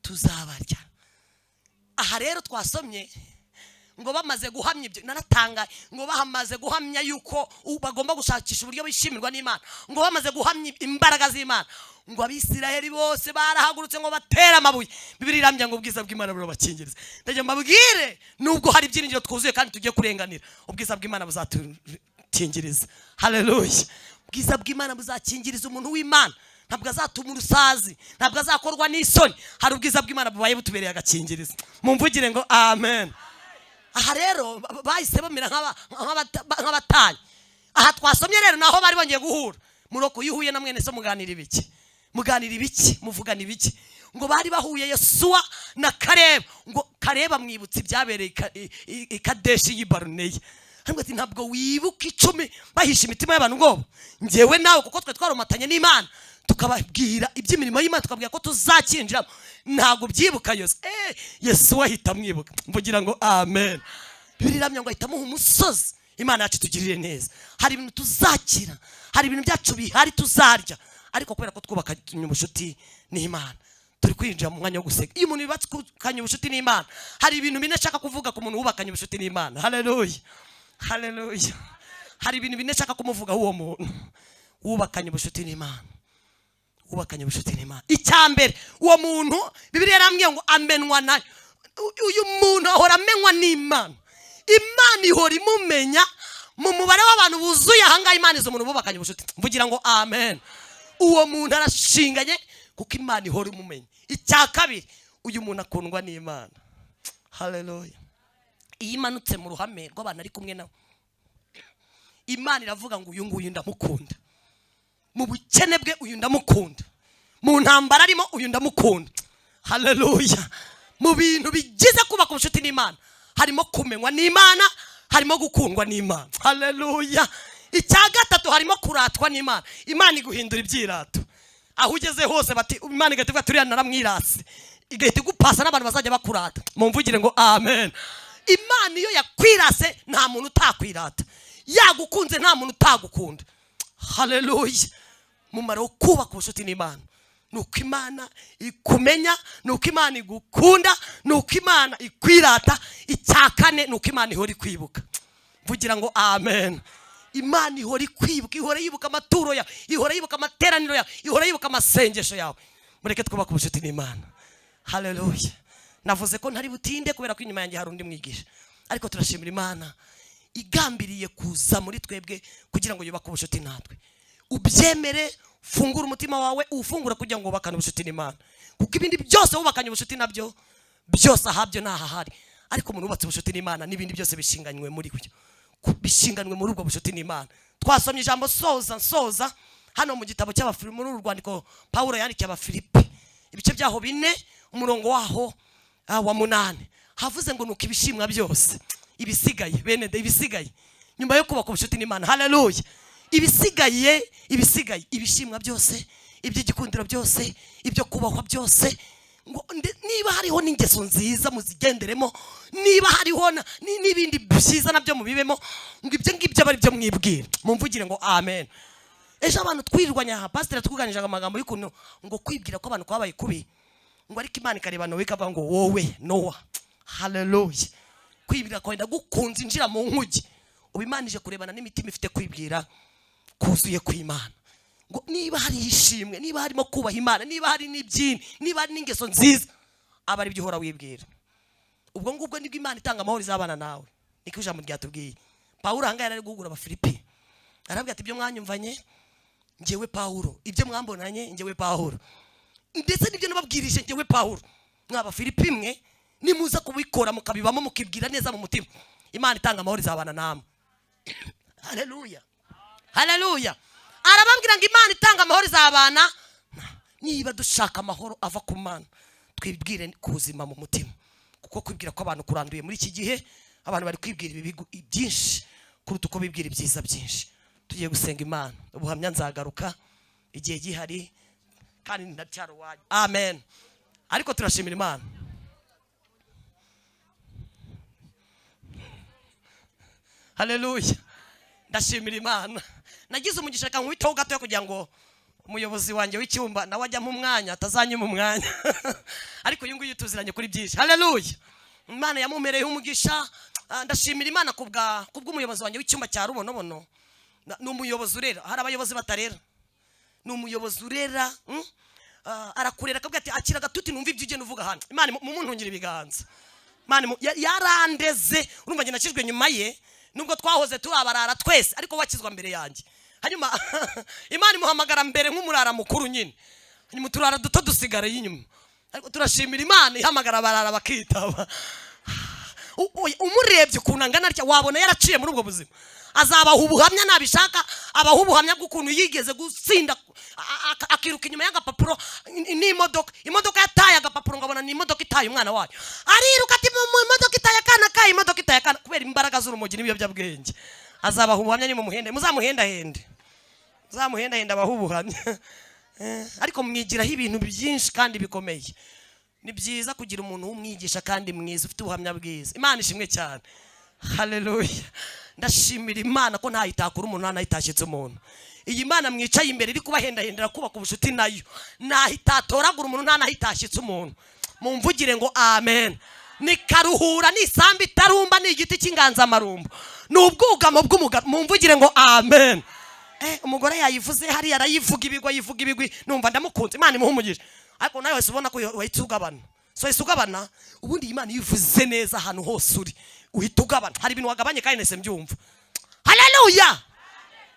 [SPEAKER 1] tuzabarya. Aha rero twasomye ngo bamaze guhamya ibyo, naratanga ngo bahamaze guhamya yuko bagomba gushakisha uburyo bishimirwa n'Imana, ngo bamaze guhamya imbaraga z'Imana, ngo Abisiraheli bose barahagurutse ngo batera amabuye. Bibiri irambya ngo ubwiza bw'Imana burabakingiriza. Ndaje mbabwire, nubwo hari ibyiringiro twuzuye kandi tugiye kurenganira, ubwiza bw'Imana buzatukingiriza. Haleluya. Ubwiza bw'Imana buzakingiriza umuntu w'Imana, ntabwo azatuma urusazi, ntabwo azakorwa n'isoni. Hari ubwiza bw'Imana bubaye butubereye agakingiriza. Mumvugire ngo amen. Aha rero bahise bamira nk'abatanye. Aha twasomye rero naho bari bongeye guhura. Muroko yuhuye na mwene so muganira ibiki? Muganira ibiki? Muvugana ibiki? Ngo bari bahuye Yosuwa na Kalebu. Ngo Kalebu amwibutse ibyabereye i Kadeshi y'i Baruneya. Hambwe ati ntabwo wibuka 10 bahisha imitima y'abantu ngo ngewe nawe kuko twe twaromatanye n'Imana, tukababwira iby'imirimo y'Imana, tukabwira ko tuzakinjira, ntabwo byibuka yose. Yesu ahita amwibuka. Mvugira ngo amen. Bibiri iramya ngo ahita amuha umusozi. Imana yacu tugirire neza. Hari ibintu tuzakira, hari ibintu byacu bihari tuzarya, ariko kubera ko twubakanye ubucuti n'Imana, turi kwinjira mu mwanya wo gusega. Iyo umuntu yubakanye ubucuti n'Imana, hari ibintu bine nshaka kuvuga ku muntu wubakanye ubucuti n'Imana. Haleluya, haleluya. Hari ibintu bine nshaka kumuvuga uwo muntu wubakanye ubucuti n'Imana, wubakanye ubucuti n'Imana. Icyambere, uwo muntu Bibiri yarambwiye ngo amenwa nayo. Uyu muntu ahora amenwa n'Imana. Imana ihora imumenya mu mubare w'abantu buzuye ahangaha. Imana izo umuntu bubakanye ubucuti. Mvugira ngo amen. Uwo muntu arashinganye kuko Imana ihora imumenya. Icya kabiri, uyu muntu akundwa n'Imana. Haleluya. Iyo imanutse mu ruhame rw'abantu ari kumwe nawe, Imana iravuga ngo uyu nguyu ndamukunda. Mu bukene bwe uyu ndamukunda, mu ntambara arimo uyu ndamukunda. Haleluya. Mu bintu bigize kubaka ubucuti n'Imana harimo kumenywa n'Imana, harimo gukundwa n'Imana. Haleluya. Icya gatatu, harimo kuratwa n'Imana. Imana iguhindura ibyirato. Aho ugeze hose bati Imana igahita turiya naramwirase, igahita igupasa n'abantu bazajya bakurata. Mumvugire ngo amen. Imana iyo yakwirase nta muntu utakwirata, yagukunze nta muntu utagukunda. Haleluya. Mumara wo kubaka ubucuti n'Imana nuko Imana ikumenya, nuko Imana igukunda, nuko Imana ikwirata. Icya kane, nuko Imana ihora ikwibuka. mvugira ngo amen. Imana ihora ikwibuka, ihora yibuka amaturo yawe, ihora yibuka amateraniro yawe, ihora yibuka amasengesho yawe. Mureke twubake ubucuti n'Imana. Haleluya. Navuze ko ntari butinde kubera ko inyuma yanjye hari undi mwigisha, ariko turashimira Imana igambiriye kuza muri twebwe kugira ngo yubake ubucuti natwe. Ubyemere, fungura umutima wawe, ufungura kugira ngo wubakane ubucuti n'Imana, kuko ibindi byose wubakanye ubucuti nabyo byose ahabyo nahahari, ariko umuntu wubatse ubucuti n'Imana n'ibindi byose bishinganywe muri byo, bishinganwe muri ubwo bucuti n'Imana. Twasomye ijambo soza hano mu gitabo cy'Abafilipi, muri urwandiko Paulo yandikiye Abafilipi, ibice byaho 4 umurongo waho wa 8, havuze ngo nuko ibishimwa byose ibisigaye, bene de ibisigaye nyuma yo kubaka ubucuti n'Imana. Haleluya. Ibisigaye ibishimwa byose, iby'igikundiro byose, ibyo kubahwa byose, ngo niba hariho n'ingeso nziza muzigenderemo, niba hariho n'ibindi byiza nabyo mubibemo, ngo ibyo ngibyo abari byo mwibwira, mumvugire ngo amen. Ejo abantu twirirwanya, pastor twuganije amagambo y'ukuntu ngo kwibwira ko abantu kwabaye kubi, ngo ariko Imana ikareba Nowa ikavuga ngo wowe Nowa, haleluya, kwibwira kwenda gukunza injira mu nkugi. Ubimanije kurebana n'imitima ifite kwibwira kuzuye kw'Imana, ngo niba hari ishimwe, niba harimo kubaha Imana, niba hari n'ibyini, niba hari n'ingeso nziza, aba ari byo uhora wibwira. Ubwo ngubwo nibwo Imana itanga amahoro izabana nawe. Niko ijambo ryatubwiye. Paulo hanga yari guhugura Abafilipi, arabwira ati ibyo mwanyumvanye njyewe Paulo, ibyo mwambonanye njyewe Paulo, ndetse nibyo nababwirije njyewe Paulo, mw'Abafilipi mwe nimuza kubikora mukabibamo mukibwira neza mu mutima, Imana itanga amahoro izabana namwe. Haleluya, haleluya. Arababwira ngo Imana itanga amahoro izabana. Niba dushaka amahoro ava ku Mana, twibwire ku buzima mu mutima, kuko kwibwira ko abantu kuranduye muri iki gihe, abantu bari kwibwira ibibigo byinshi kuruta uko bibwira ibyiza byinshi. Tugiye gusenga Imana, ubuhamya nzagaruka igihe gihari kandi ndacyaro waje. Amen. Ariko turashimira Imana. Haleluya. Ndashimira Imana. Nagize umugisha kan witaho gato kugira ngo umuyobozi wanjye w'icyumba nawe ajya mu mwanya atazanyuma umwanya. Ariko uyu nguyu tuziranye kuri byinshi. Haleluya. Imana yamumereye umugisha. Ndashimira Imana kubw'umuyobozi wanjye w'icyumba cya Rubonobono. Ni umuyobozi urera, hari abayobozi batarera. Ni umuyobozi urera, arakurera akabwira ati akira gatuti numva ibyo ugenda uvuga hano. Imana mumuntungira ibiganza. Imana yarandeze, urumva nge nakijwe nyuma ye, nubwo twahoze turabarara twese, ariko wakizwa mbere yanjye. Hanyuma Imana imuhamagara mbere nk'umurara mukuru nyine, hanyuma turara duto dusigara y'inyuma. Ariko turashimira Imana ihamagara barara bakitaba. Umurebye kunangana rya wabona yaraciye muri ubwo buzima. Azabaha ubuhamya nabishaka, abaha ubuhamya bw'ukuntu yigeze gusinda akiruka inyuma y'agapapuro n'imodoka, imodoka yataye agapapuro ngabona ni imodoka itaye umwana wayo, ariruka ati mu imodoka itaye akana kayo, imodoka itaye akana, kubera imbaraga z'urumogi n'ibiyobyabwenge. Azabaha ubuhamya ni mu muhenda, muzamuhendahende abaha ubuhamya. Ariko mwigiraho ibintu byinshi kandi bikomeye. Ni byiza kugira umuntu w'umwigisha kandi mwiza ufite ubuhamya bwiza. Imana ishimwe cyane. Haleluya. Ndashimira Imana ko ntayitakura umuntu ntayitashyitse umuntu. Iyi Mana mwicaye imbere iri kubahendahendera kubaka ubucuti nayo, ntahitatoragura umuntu ntanahitashyitse umuntu. Mumvugire ngo amen. Ni karuhura, ni isambi itarumba, ni igiti cy'inganzamarumbo, ni ubwugamo bw'umugabo. Mumvugire ngo amen. Umugore yayivuze hari arayivuga ibigwi, numva ndamukunze. Imana imuhumugije. Ariko nawe wese ubona ko wahita ugabana. So wese ugabana, ubundi Imana yivuze neza ahantu hose uri, uhita ugabana. Hari ibintu wagabanye kandi nese mbyumva. Haleluya.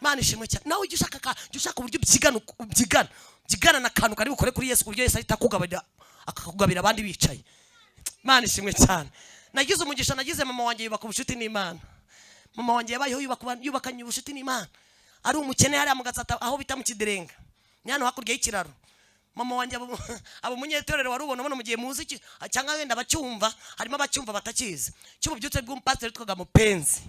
[SPEAKER 1] Imana ishimwe cyane. Nawe ujye ushaka uburyo byigana na kantu kari bukore kuri Yesu, kuryo Yesu ahita akakugabira abandi bicaye. Imana ishimwe cyane. Nagize umugisha, nagize mama wanjye yubaka ubucuti n'Imana. Mama wanjye yabayeho yubakanye ubucuti n'Imana. Ari umukene hari amugatsata aho bita mu Kiderenga, nyano hakurya y'ikiraro. Mama wanjye abo munyetorero wari ubona mu gihe muziki cyangwa wenda bacyumva, harimo abacyumva batakizi. Cy'ububyutse bw'umupasiteri twaga Mupenzi.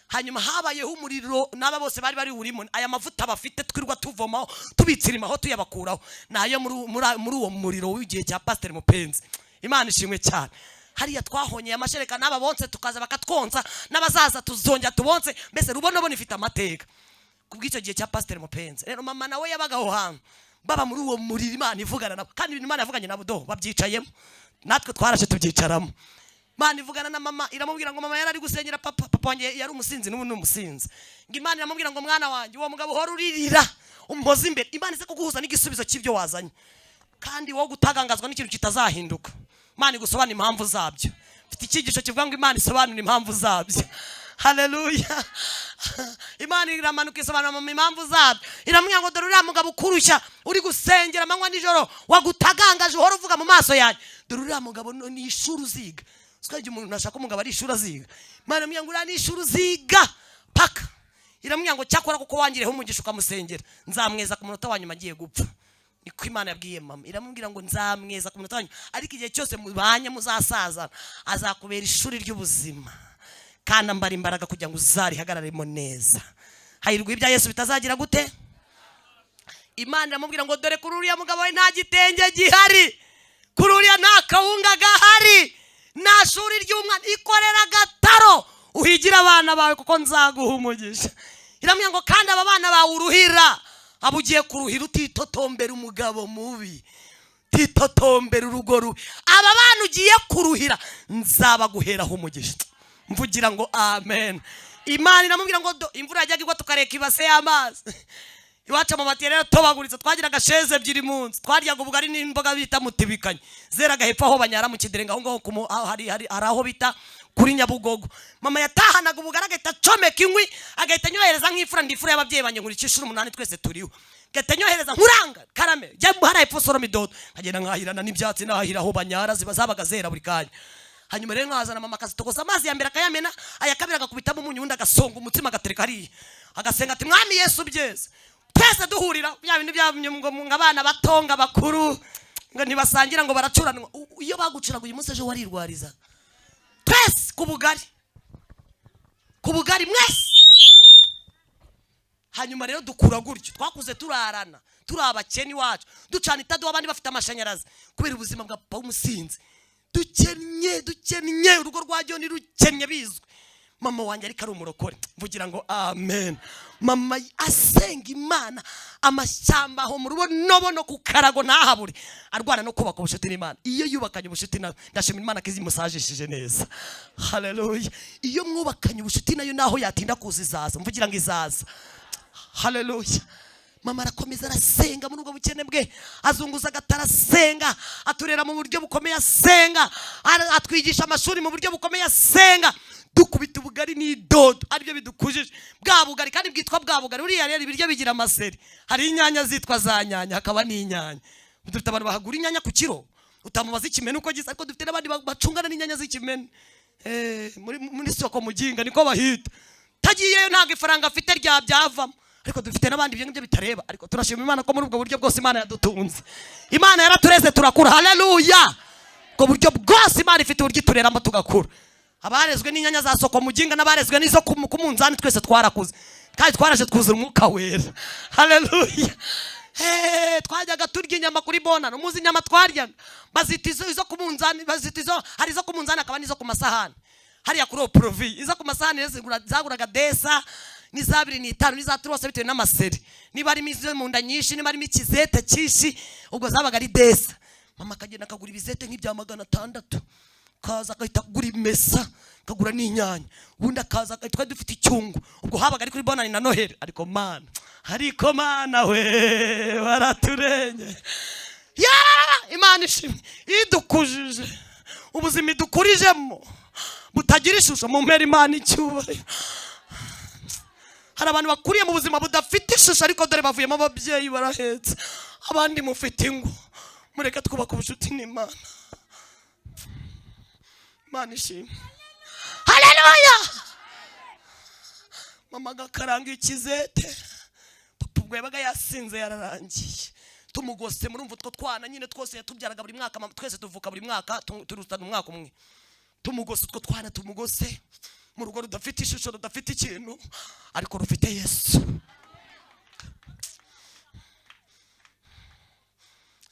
[SPEAKER 1] Hanyuma habayeho umuriro, n'aba bose bari urimo, aya mavuta bafite twirwa tuvomaho tubitsirimaho tuyabakuraho, nayo muri uwo muriro w'igihe cya Pasiteri Mupenzi. Imana ishimwe cyane. Hariya twahonyeye amashereka n'aba bonse tukaza bakatwonsa, n'abazaza tuzongera tubonse, mbese Rubonobono ifite amateka kubw'icyo gihe cya Pasiteri Mupenzi. Rero mama nawe yabagaho hantu, baba muri uwo muriro Imana ivugana nabo, kandi ibintu Imana yavuganye nabo do babyicayemo, natwe twarashe tubyicaramo. Imana ivugana na mama iramubwira ngo mama yari ari gusengera papa wanjye yari umusinzi n'ubu ni umusinzi. Ngo Imana iramubwira ngo mwana wanjye uwo mugabo uhora uririra umpoze imbere. Imana ize kuguhuza n'igisubizo cy'ibyo wazanye kandi wowe gutagangazwa n'ikintu kitazahinduka. Imana igusobanura impamvu zabyo. Mfite icyigisho kivuga ngo Imana isobanura impamvu zabyo. Haleluya. Imana iramanuka isobanura mu impamvu zabyo. Iramubwira ngo dore uriya mugabo ukurushya uri gusengera amanywa nijoro wagutagangaje uhora uvuga mu maso yanjye. Dore uriya mugabo ni ishuri uziga. Sikaje umuntu nashaka umugabo ari ishuri aziga. Imana iramubwira ngo uriya ni ishuri uziga paka. Iramubwira ngo cyakora kuko wangireho umugisha ukamusengera nzamweza ku munota wanyuma agiye gupfa. Niko Imana yabwiye mama. Iramubwira ngo nzamweza ku munota wanyuma ariko igihe cyose mubanye muzasaza azakubera ishuri ry'ubuzima. Kandi ambara imbaraga kugira ngo uzarihagararemo neza. Hahirwa ibya Yesu bitazagira gute? Imana iramubwira ngo dore kuri uriya mugabo we nta gitenge gihari, kuri uriya nta kawunga gahari, nta shuri ry'umwana, ikorera agataro uhigira abana bawe kuko nzaguha umugisha. Iramubwira ngo kandi aba bana bawe uruhira abo ugiye kuruhira utitotombera umugabo mubi, utitotombera urugo rubi. Aba bana ugiye kuruhira nzabaguheraho umugisha. Mvugira ngo amen. Imana iramubwira ngo imvura yajyaga igwa tukareka ibase y'amazi. Iwacu amabati rero tobaguritse twagiraga sheze ebyiri munsi. Twaryaga ubugari n'imboga bita mutibikanye. Zeraga hepfo aho banyara mu kiderenga aho ngaho hari aho bita kuri Nyabugogo. Mama yatahanaga ubugari agahita comeka inkwi agahita nyohereza nk'ifura ndifura y'ababyeyi banjye nguri 18 twese turiho. Gahita nyohereza nkuranga karame jya muhara hepfo soroma idodo. Nkagenda nkahirana n'ibyatsi nahira aho banyara zabaga zera buri kanya. Hanyuma rero nkazana mama akazitogoza amazi ya mbere akayamena ayakabira agakubitamo umunyu undi agasonga umutima agatereka ari agasenga ati mwami Yesu byeze. Twese duhurira bya bindi by'abanyumgo mu ngabana batonga bakuru ngo ntibasangira ngo baracuranwa. Iyo baguciraga uyu munsi ejo warirwariza. Twese ku bugari mwese. Hanyuma rero dukura gutyo twakuze turarana turi abakeni wacu ducana itadu abandi bafite amashanyarazi kubera ubuzima bwa papa umusinzi. Dukennye urugo rwajyo ni rukennye bizwe. Mama wanjye ariko ari umurokore. Mvugira ngo amen. Mama asenga Imana amashyamba aho mu rubonobo no kukarago ntahabure arwana no kubaka ubucuti n'Imana. Iyo yubakanye ubucuti nayo ndashimira Imana kizimusajishije neza. Haleluya. Iyo mwubakanye ubucuti nayo naho yatinda kuzizaza. Mvugira ngo izaza. Haleluya. Mama arakomeza arasenga muri ubwo bukene bwe azunguza agatarasenga aturera mu buryo bukomeye asenga atwigisha amashuri mu buryo bukomeye asenga dukubita ubugari n'idodo aribyo bidukujije bwa bugari kandi bwitwa bwa bugari uriya rero ibiryo bigira amaseri hari inyanya zitwa za nyanya hakaba n'inyanya dufite abantu bahagura inyanya ku kiro utamubaza ikimene uko gisa ariko dufite n'abandi bacungana n'inyanya z'ikimene muri soko muginga niko bahita tagiyeyo ntago ifaranga afite rya byavamo ariko dufite n'abandi ibyo ngibyo bitareba ariko turashima Imana ko muri ubwo buryo bwose Imana yadutunze. Imana yaratureze turakura. Haleluya. Ubwo buryo bwose Imana ifite uburyo tureramo tugakura. Abarezwe n'inyanya za soko muginga n'abarezwe n'izo ku munzani twese twarakuze kandi twaraje twuzura umwuka wera. Haleluya. Twajyaga turya inyama kuri bonano muzi inyama twaryaga bazita izo ku munzani hari izo ku munzani akaba n'izo ku masahani hariya kuri Provi izo ku masahani zaguraga desa ni za 25 ni za turose bitewe n'amaseri niba ari mizo mu nda nyinshi niba ari mikizete cyinshi ubwo zabaga ari desa. Mama kagenda kagura ibizete nk'ibya 600 kaza akahita kugura imesa kagura n'inyanya ubundi akaza twari dufite icyungu ubwo habaga ari kuri bonani na Noheli ariko Mana we waraturenye ya Imana ishimwe idukujije ubuzima idukurijemo butagira ishusho mu mpera Imana icyubahiro. Hari abantu bakuriye mu buzima budafite ishusho ariko dore bavuyemo ababyeyi barahetse abandi mufite ingo mureke twubaka ubucuti n'Imana. Imana ishimwe. Haleluya. Mama gakaranga ikizete papa ubwo yabaga yasinze yararangiye tumugose murumva utwo twana nyine twose yatubyaraga buri mwaka twese tuvuka buri mwaka turutana umwaka umwe tumugose utwo twana tumugose mu rugo rudafite ishusho rudafite ikintu ariko rufite Yesu.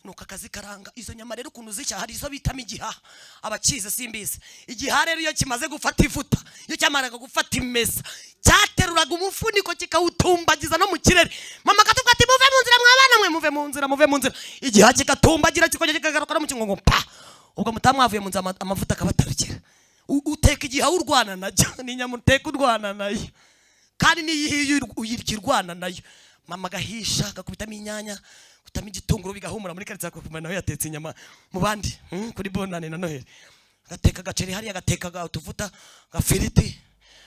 [SPEAKER 1] Nuko akazi karanga izo nyama rero ukuntu zicya hari izo bitamo igihaha abakize simbizi igihaha rero iyo kimaze gufata ifuta iyo cyamaraga gufata imesa cyateruraga umufuniko kikawutumbagiza no mu kirere. Mama katuvuga ati muve mu nzira mwabana mwe muve mu nzira igihaha kikatumbagira kikongera kikagaruka no mu kingongo pa ubwo mutamwavuye mu nzira amavuta akabatarukira uteka igihe urwana nayo, ni inyama uteka urwana nayo, kandi niyo uyirya urwana nayo. Mama gahisha agakubitamo inyanya, gutamo igitunguru bigahumura muri karitsiye, akakumva nawe yatetse inyama mu bandi kuri bonane na Noheli. Agateka agaceri hariya, agateka utuvuta gafiriti,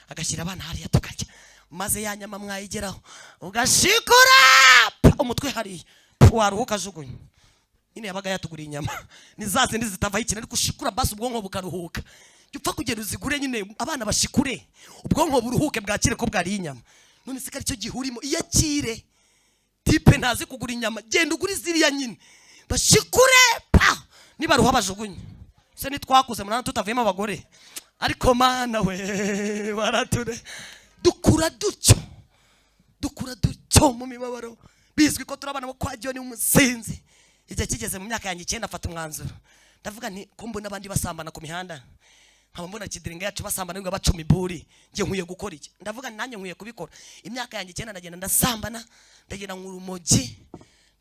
[SPEAKER 1] agashyira abana hariya tukarya, maze ya nyama mwayigeraho ugashikura umutwe hariya waruhuka ajugunya. Nyine yabaga yatuguriye inyama ni za zindi zitavaho ikintu, ariko ushikura basi ubwonko bukaruhuka. Upfa kugera uzigure nyine abana bashikure ubwonko buruhuke, bwakire ko bwariye inyama. None se kari cyo gihurimo iyakire tipe ntazi kugura inyama, genda ugura ziriya nyine bashikure nibaruha bajugunye. Se nitwakuze munana tutavuyemo abagore, ariko mana we barature dukura dutyo mu mibabaro. Bizwi ko turabana bo kwa John umusinzi. Igihe kigeze mu myaka yanjye 9 afata umwanzuro, ndavuga nti ko mbona abandi basambana ku mihanda, nkaba mbona kidiringa yacu basambana ngo bacuma iburi, ngiye nkwiye gukora iki? Ndavuga nanjye nkwiye kubikora. Imyaka yanjye 9 ndagenda ndasambana, ndagenda nk'urumogi,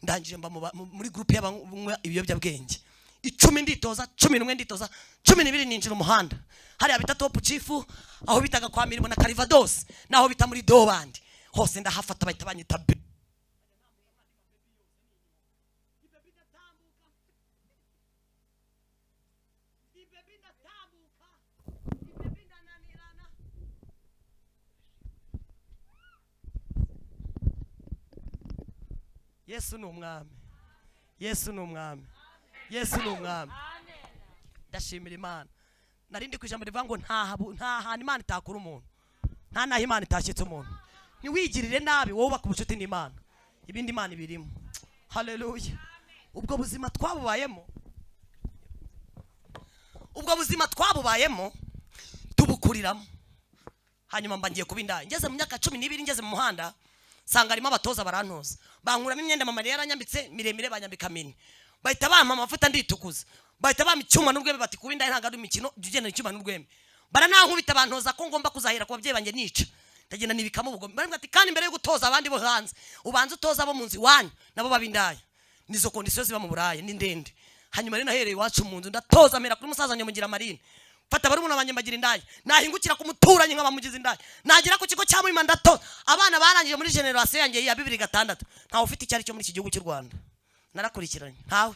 [SPEAKER 1] ndangije mba muri groupe y'abanywa ibiyobyabwenge 10 nditoza, 11 nditoza, 12 ninjira umuhanda. Hari abita Top Chief, aho bitaga kwa Mirimo na Calvados, naho bita muri Dobandi, hose ndahafata bahita banyita Yesu ni umwami, Yesu ni umwami, Yesu ni umwami. Ndashimira Imana. Narindi ku ijambo rivuga ngo nta hana Imana itakura umuntu, nta naho Imana itashyitse umuntu. Ntiwigirire nabi wowe ubaka ubucuti n'Imana, ibindi Imana ibirimo. Haleluya. Ubwo buzima twabubayemo tubukuriramo. Hanyuma mba ngiye kuba indaya. Ngeze mu myaka 12 ngeze mu muhanda, sanga arimo abatoza barantoza, bankuramo imyenda mama yari yaranyambitse miremire, banyambika mini, bahita bampa amavuta nditukuza, bahita bampa icyuma n'urwembe, bati kuba indaya ntago ari imikino, ugenda icyuma n'urwembe. Baranankubita bantoza ko ngomba kuzahira ku babyeyi banjye nica. Ndagenda nibikamo ubugome. Bari bati kandi mbere yo gutoza abandi bo hanze, ubanza utoza abo munsi wanyu nabo babindaya. Nizo conditions ziba mu Burayi ni ndende. Hanyuma rero nahereye iwacu mu nzu ndatoza mera kuri musaza nyomugira Marine. Fata bari umuntu abanye mbagira indaya, nahingukira ku muturanyi nk'abamugize indaya, nagira ku kigo cya Muhima ndato. Abana barangije muri generation yanjye ya 2006, ntawe ufite icyari cyo muri iki gihugu cy'u Rwanda. Narakurikiranye ntawe.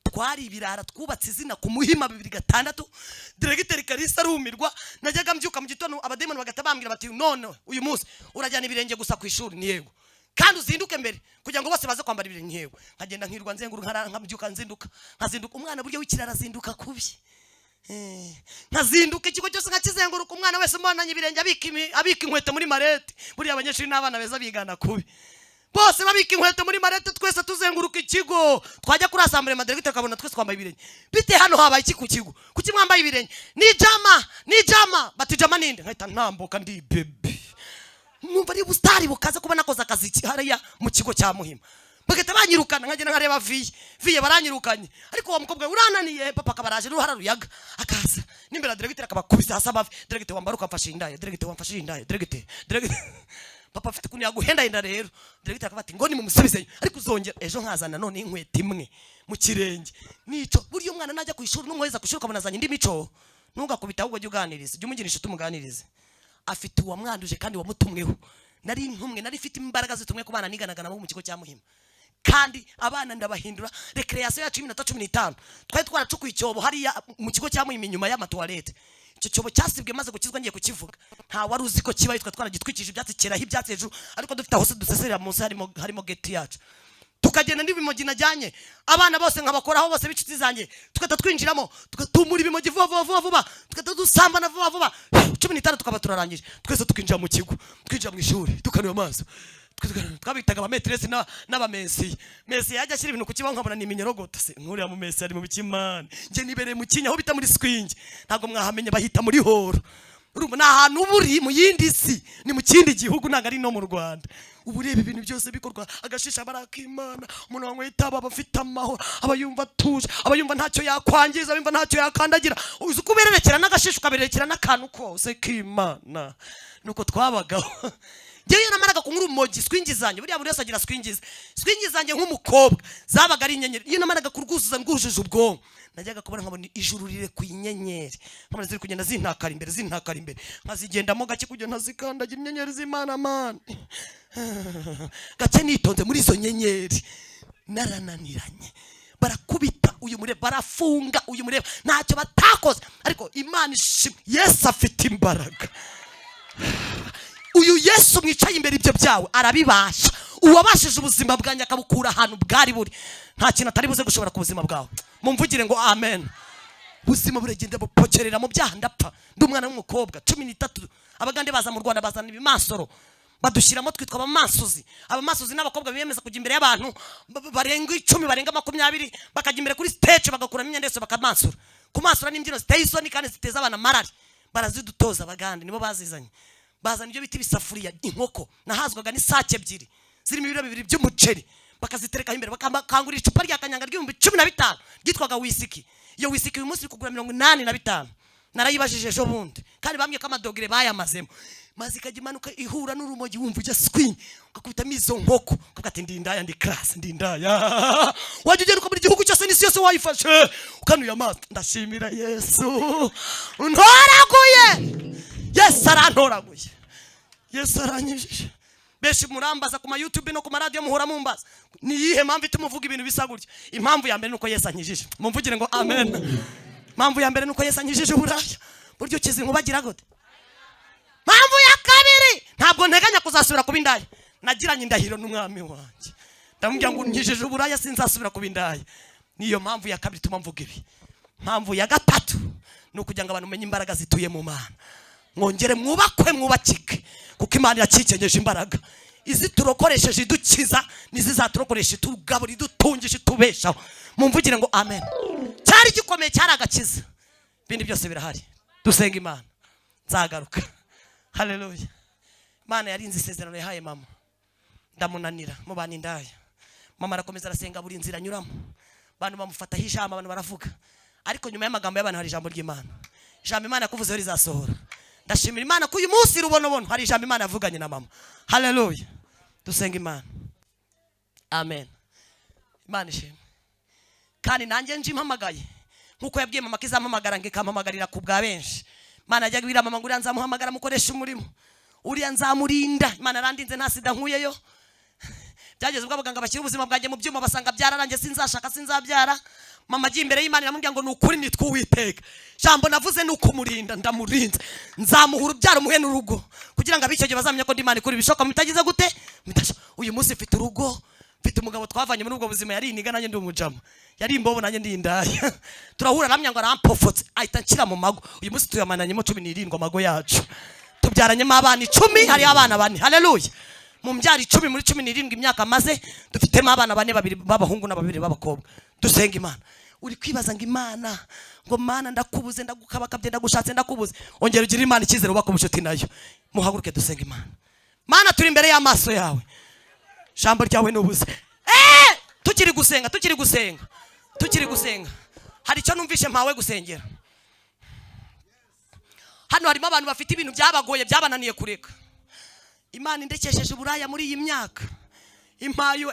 [SPEAKER 1] Twari ibirara twubatse izina ku Muhima 2006, Directeur Kalisa rumirwa. Najyaga mbyuka mu gitondo abademoni bagatabambira bati none uyu munsi urajyana ibirenge gusa ku ishuri. Ni yego, kandi uzinduke mbere kugira ngo bose baze kwambara ibirenge. Yego, nkagenda nkirwa nzenguruka nkabyuka nkazinduka umwana buryo w'ikirara azinduka kubi. Nkazinduka ikigo cyose nkakizenguruka, umwana wese mbonanye ibirenge abika inkweto muri marete. Buriya abanyeshuri n'abana beza bigana kubi, bose babika inkweto muri marete, twese tuzenguruka ikigo. Twajya kuri assemblée Directeur akabona twese twambaye ibirenge. Bite hano habaye iki ku kigo? Kuki mwambaye ibirenge? Ni jama bati jama ninde? Nkahita ntambuka ndi baby, numva ari bustari bukaza kuba nakoze akazi hariya mu kigo cya Muhima. Bageta banyirukana, nkagenda nkareba viye baranyirukanye. Ariko uwo mukobwa urananiye, papa kabaraje ruhara ruyaga akaza nimbera Directeur akabakubisa hasa bavi. Directeur wambaruka mfashe indaya, Directeur wamfashe indaya, Directeur papa afite kuni yaguhenda inda rero. Directeur akabati ngo ni mumusubize, ariko uzongera ejo nkazana none inkweto imwe mu kirenge. Nico buriyo umwana najya ku ishuri n'umweza kushuka munazanye indi mico, ntugakubita ahubwo jya uganiriza, jya umugirisha tumuganirize. Afite uwamwanduje kandi wamutumweho. Nari ntumwe, nari ifite imbaraga zitumwe ku bana niganaga nabo mu kigo cya Muhima, kandi abana ndabahindura. Recreation yacu 15 twari twaracukuye icyobo hariya mu kigo cya Muhima inyuma y'amatoilette. Icyo cyobo cyasibwe maze gukizwa ngiye kukivuga, nta wari uzi ko kibaye. Twaragitwikije ibyatsi keraho ibyatsi hejuru, ariko dufite hose duseserera munsi harimo gate yacu. Tukagenda n'ibimogi najyanye abana bose nkabakoraho bose b'inshuti zanjye, tukata twinjiramo tugatumura ibimogi vuba, tukata dusambana vuba 15 tukaba turarangije. Twese tukinjira mu kigo, twinjira mu ishuri, tukanura amaso. Twabitaga abametresi n'abamesi. Mesi yajya ashyira ibintu ku kibaho nkabona ni iminyorogoto. Se nkuriya mu mesi ari mu bikimana, nje nibereye mu Kinya aho bita muri Swingi, ntago mwahamenye bahita muri horo. Urumva na ahantu buri mu yindi si, ni mu kindi gihugu, ntago ari no mu Rwanda. Uburebe ibintu byose bikorwa agashisha barakimana. Umuntu wanywe itaba bafite amahoro, abayumva tuje, abayumva ntacyo yakwangiza, abayumva ntacyo yakandagira. Uzi kubererekera n'agashisho kabererekera n'akantu kose k'Imana. nuko twabagaho. Ngewe namaraga kunyura urumogi swingi zanjye, buriya buri wese agira swingi zanjye nk'umukobwa zabaga ari inyenyeri. Iyo namaraga kurwuzuza ngujuje ubwonko, najyaga kubona nkabona ijuru rire ku inyenyeri, nkabona ziri kugenda zintakara imbere, nkazigendamo gake kugira ntazikandagira inyenyeri z'Imana man. Gake nitonze muri izo nyenyeri, narananiranye. Barakubita uyu mureba, barafunga uyu mureba, ntacyo batakoze, ariko Imana ishimwe, Yesu afite imbaraga. Uyu Yesu mwicaye imbere ibyo byawe arabibasha. Uwabashije ubuzima bwanjye akabukura ahantu bwari buri, nta kintu atari buze gushobora ku buzima bwawe. Mumvugire ngo amen. Ubuzima buragenda bupokerera mu byaha ndapfa. Ndi umwana w'umukobwa 13, abagande baza mu Rwanda bazana ibimansoro, badushyiramo twitwa abamansuzi. Abamansuzi n'abakobwa biyemeza kujya imbere y'abantu barenga 10 barenga 20, bakajya imbere kuri stage bagakuramo imyenda yose bakamansura. Kumansura n'imbyino ziteye isoni kandi ziteza abana marari, barazidutoza. Abagande nibo bazizanye, bazana ibyo biti bisafuriya inkoko nahazwaga n'isake ebyiri zirimo ibiro 2 by'umuceri, bakazitereka imbere, bakangurira icupa rya kanyanga ry'ibihumbi 15 ryitwaga whisky. Iyo whisky uyu munsi kugura 85. Narayibajije ejo bundi kandi bambwiye ko amadogere bayamazemo, maze ikajya imanuka ihura n'urumogi, wumva ujya swing ukakubitamo izo nkoko, ukavuga ati ndindaya, ndi class, ndindaya. Wajya ugenda muri gihugu cyose n'isi yose wayifashe ukanuye amaso. Ndashimira Yesu untoraguye. Yesu arantoraguye, Yesu aranyijije. Beshi murambaza ku ma YouTube no ku ma radio muhora mumbaza ni yihe mpamvu itumuvuga ibintu bisa gutya. Impamvu ya mbere nuko Yesu anyijije. Mumvugire ngo amen. Impamvu ya mbere nuko Yesu anyijije uburaya, buryo kizi nkubagira gute. Impamvu ya kabiri, ntabwo nteganya kuzasubira kuba indaya. Nagiranye indahiro n'umwami wanjye, ndamubwira ngo nyijije uburaya sinzasubira kuba indaya. Niyo mpamvu ya kabiri tuma mvuga ibi. Impamvu ya gatatu nukugira ngo abantu umenye imbaraga zituye mu Mana. Mwongere mwubakwe mwubakike, kuko Imana yakikenyeje imbaraga. Izi turokoresheje idukiza nizizaturokoresha tugabura idutungisha tubeshaho. Mumvugire ngo amen. Cyari gikomeye, cyari agakiza, bindi byose birahari. Dusenga Imana, nzagaruka. Haleluya. Imana yarinze isezerano yahaye mama, ndamunanira mu bana indaya. Mama arakomeza arasenga buri nzira anyuramo, abantu bamufataho ijambo, abantu baravuga, ariko nyuma y'amagambo y'abantu hari ijambo ry'Imana. Ijambo Imana yakuvuzeho rizasohora. Ndashimira Imana ko uyu munsi rubonobono hari ijambo Imana yavuganye na mama. Haleluya. Dusenga Imana. Amen. Imana ishimwe. Kandi nanjye nje impamagaye nkuko yabwiye mama kizampamagara ngikampamagarira ku bwa benshi. Imana ajya gwira mama nguri nzamuhamagara mukoresha umurimo, uriya nzamurinda. Imana arandinze nta sida nkuyeyo. Byageze ubwo abaganga bashyira ubuzima bwanjye mu byuma basanga byararangiye, sinzashaka sinzabyara. Mama agiye imbere y'Imana iramubwira ngo nukuri nitwe Uwiteka, jambo navuze nuko umurinda, ndamurinze, nzamuhura ubyara muhe n'urugo, kugira ngo abicyo gihe bazamenya ko ndi Imana ikora ibishoboka mutagize gute. Uyu munsi mfite urugo, mfite umugabo twavanye muri ubwo buzima, yari iniga nanjye ndi umujama, yari imbobo nanjye ndi indaya. Turahura namya ngo arampofotse ahita nshyira mu mago. Uyu munsi tuyamananyemo 17 amago yacu, tubyaranyemo abana 10, hari abana 4. Haleluya. Mu mbyari 10 muri 17 imyaka maze dufitemo abana 4, 2 b'abahungu na 2 b'abakobwa. Dusenga Imana. Uri kwibaza ngo Imana, ngo Mana ndakubuze, ndagukabakabye, ndagushatse, ndakubuze. Ongera ugire Imana ikizere, ubaka ubucuti nayo. Muhaguruke dusenga Imana. Mana turi imbere y'amaso yawe, jambo ryawe nubuze. Tukiri gusenga hari icyo numvishe mpawe gusengera. Hano harimo abantu bafite ibintu byabagoye, byabananiye kureka. Imana indekesheje uburaya muri iyi myaka,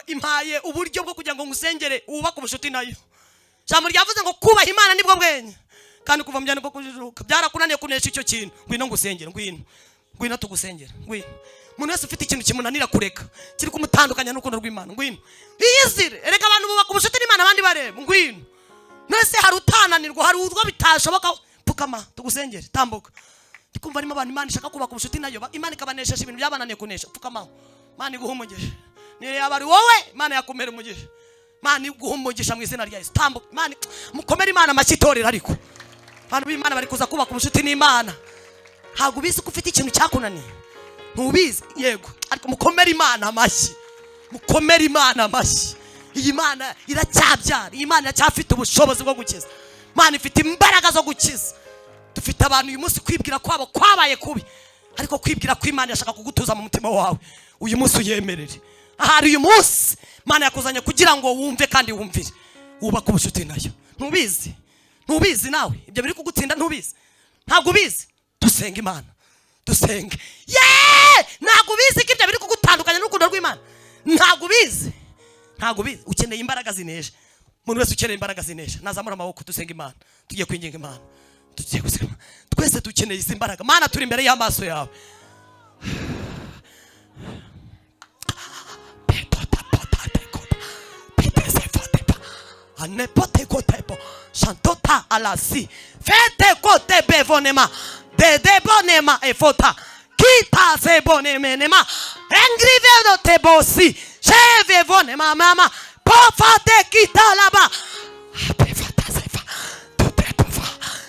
[SPEAKER 1] impaye uburyo bwo kugira ngo ngusengere ubaka ubucuti nayo. Jambo ryavuze ngo kubaha Imana nibwo bwenye, kandi kuva mu byane bwo kujijuka. Byarakunaniye kunesha icyo kintu, ngwino ngusengere, ngwino tugusengere, ngwino. Umuntu wese ufite ikintu kimunanira kureka, kiri kumutandukanya n'urukundo rw'Imana, ngwino. Iyizire, erega abantu bubaka ubucuti n'Imana abandi bareba, ngwino. Nese hari utananirwa, hari urwo bitashoboka, pukama tugusengere, tambuka. Ndikumva arimo abantu Imana ishaka kubaka ubucuti nayo, Imana ikabanesheje ibintu byabananiye kunesha, pukama. Imana iguhumugisha. Niyo yaba ari wowe, Imana yakumera umugisha. Imana iguhumugisha mu izina rya Yesu. Tambuka. Imana mukomere Imana amakitorera ariko. Abantu b'Imana bari kuza kubaka ubucuti n'Imana. Ntabwo ubizi ko ufite ikintu cyakunaniye. Ntubizi, yego. Ariko mukomere Imana amashyi. Mukomere Imana amashyi. Iyi Imana iracyabyara. Iyi Imana iracyafite ubushobozi bwo gukiza. Imana ifite imbaraga zo gukiza. Dufite abantu uyu munsi kwibwira kwabo kwabaye kubi, ariko kwibwira ko Imana yashaka kugutuza mu mutima wawe. Uyu munsi uyemerere. Ahari uyu munsi Imana yakuzanye kugira ngo wumve kandi wumvire, wubaka ubucuti nayo. Ntubizi nawe ibyo biri kugutsinda, ntubizi, ntabwo ubizi. Dusenga Imana, dusenge. Ntabwo ubizi ko ibyo biri kugutandukanya n'urukundo rw'Imana. Ntabwo ubizi ukeneye imbaraga zinesha. Umuntu wese ukeneye imbaraga zinesha nazamura amaboko dusenga Imana. Tugiye kwinginga Imana, tugiye gusenga. Twese dukeneye izi mbaraga. Mana, turi imbere y'amaso yawe. Anepote kotepo shantota alasi fete kote bevonema de bonema efota kita se bonemenema engrivedo te bosi cheve vonema mama pofate kita laba pefata sefa tutre pova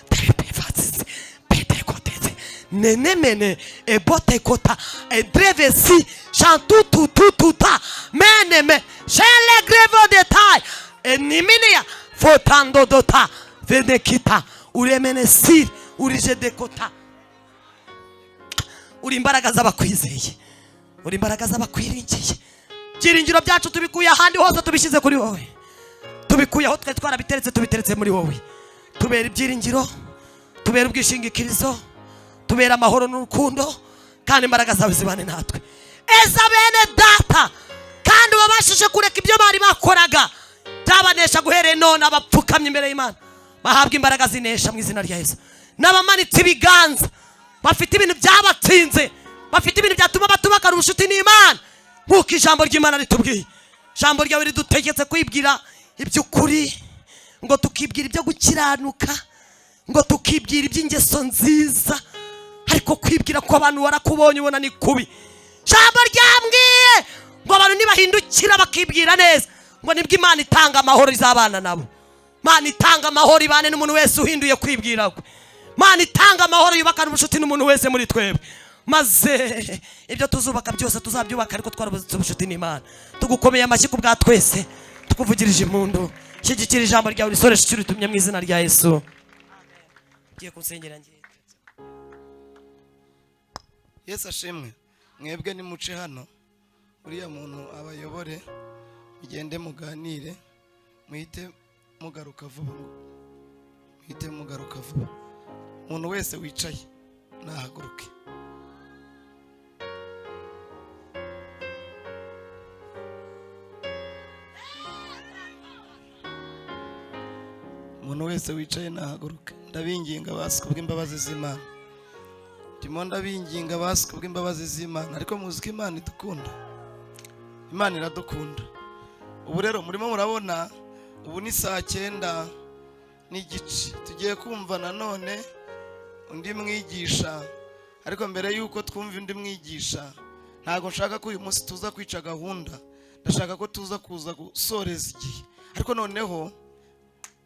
[SPEAKER 1] te pefats pete kote nenemene e bote kota e drevesi chantututututa meneme chele grevo detai eniminia fotando dota venekita uremenesir urije dekota. Uri imbaraga z'abakwizeye, uri imbaraga z'abakwiringiye. Byiringiro byacu tubikuye ahandi hose tubishyize kuri wowe, tubikuye aho twe twarabiteretse tubiteretse muri wowe. Tubera ibyiringiro, tubera ubwishingikirizo, tubera amahoro n'urukundo, kandi imbaraga zawe zibane natwe. Eza bene data kandi babashije kureka ibyo bari bakoraga byabanesha guhereye none. Abapfukamye imbere y'Imana bahabwa imbaraga zinesha mu izina rya Yesu. N'abamanitse ibiganza bafite ibintu byabatsinze, bafite ibintu byatuma batubaka ubucuti n'Imana, nk'uko ijambo ry'Imana ritubwiye. Ijambo ryawe ridutegetse kwibwira iby'ukuri, ngo tukibwira ibyo gukiranuka, ngo tukibwira iby'ingeso nziza. Ariko kwibwira ko abantu warakubonye ubona ni kubi. Ijambo ryambwiye ngo abantu nibahindukira bakibwira neza, ngo nibwo Imana itanga amahoro izabana nabo. Imana itanga amahoro ibane n'umuntu wese uhinduye kwibwira kwe. Imana itanga amahoro yubakana ubucuti n'umuntu wese muri twebwe, maze ibyo tuzubaka byose tuzabyubaka ariko twarabuze ubucuti n'Imana. Tugukomeye amashyi ku bwa twese, tukuvugirije impundu. Shyigikira ijambo ryawe risoresha icyo ritumye mu izina rya Yesu. Ngiye kunsengera ngiye.
[SPEAKER 2] Yesu ashimwe. Mwebwe nimuce hano, uriya muntu abayobore, mugende muganire, muhite mugaruka vuba. Umuntu wese wicaye nahaguruke. Umuntu wese wicaye nahaguruke. Ndabinginga basi kubw'imbabazi z'Imana. Ndimo ndabinginga basi kubw'imbabazi z'Imana. Ariko muzi ko Imana idukunda. Imana iradukunda. Ubu rero murimo murabona, ubu ni 9:00 n'igice. Tugiye kumva nanone undi mwigisha. Ariko mbere yuko twumva undi mwigisha, ntago nshaka ko uyu munsi tuza kwica gahunda. Ndashaka ko tuza kuza gusoreza igihe. Ariko noneho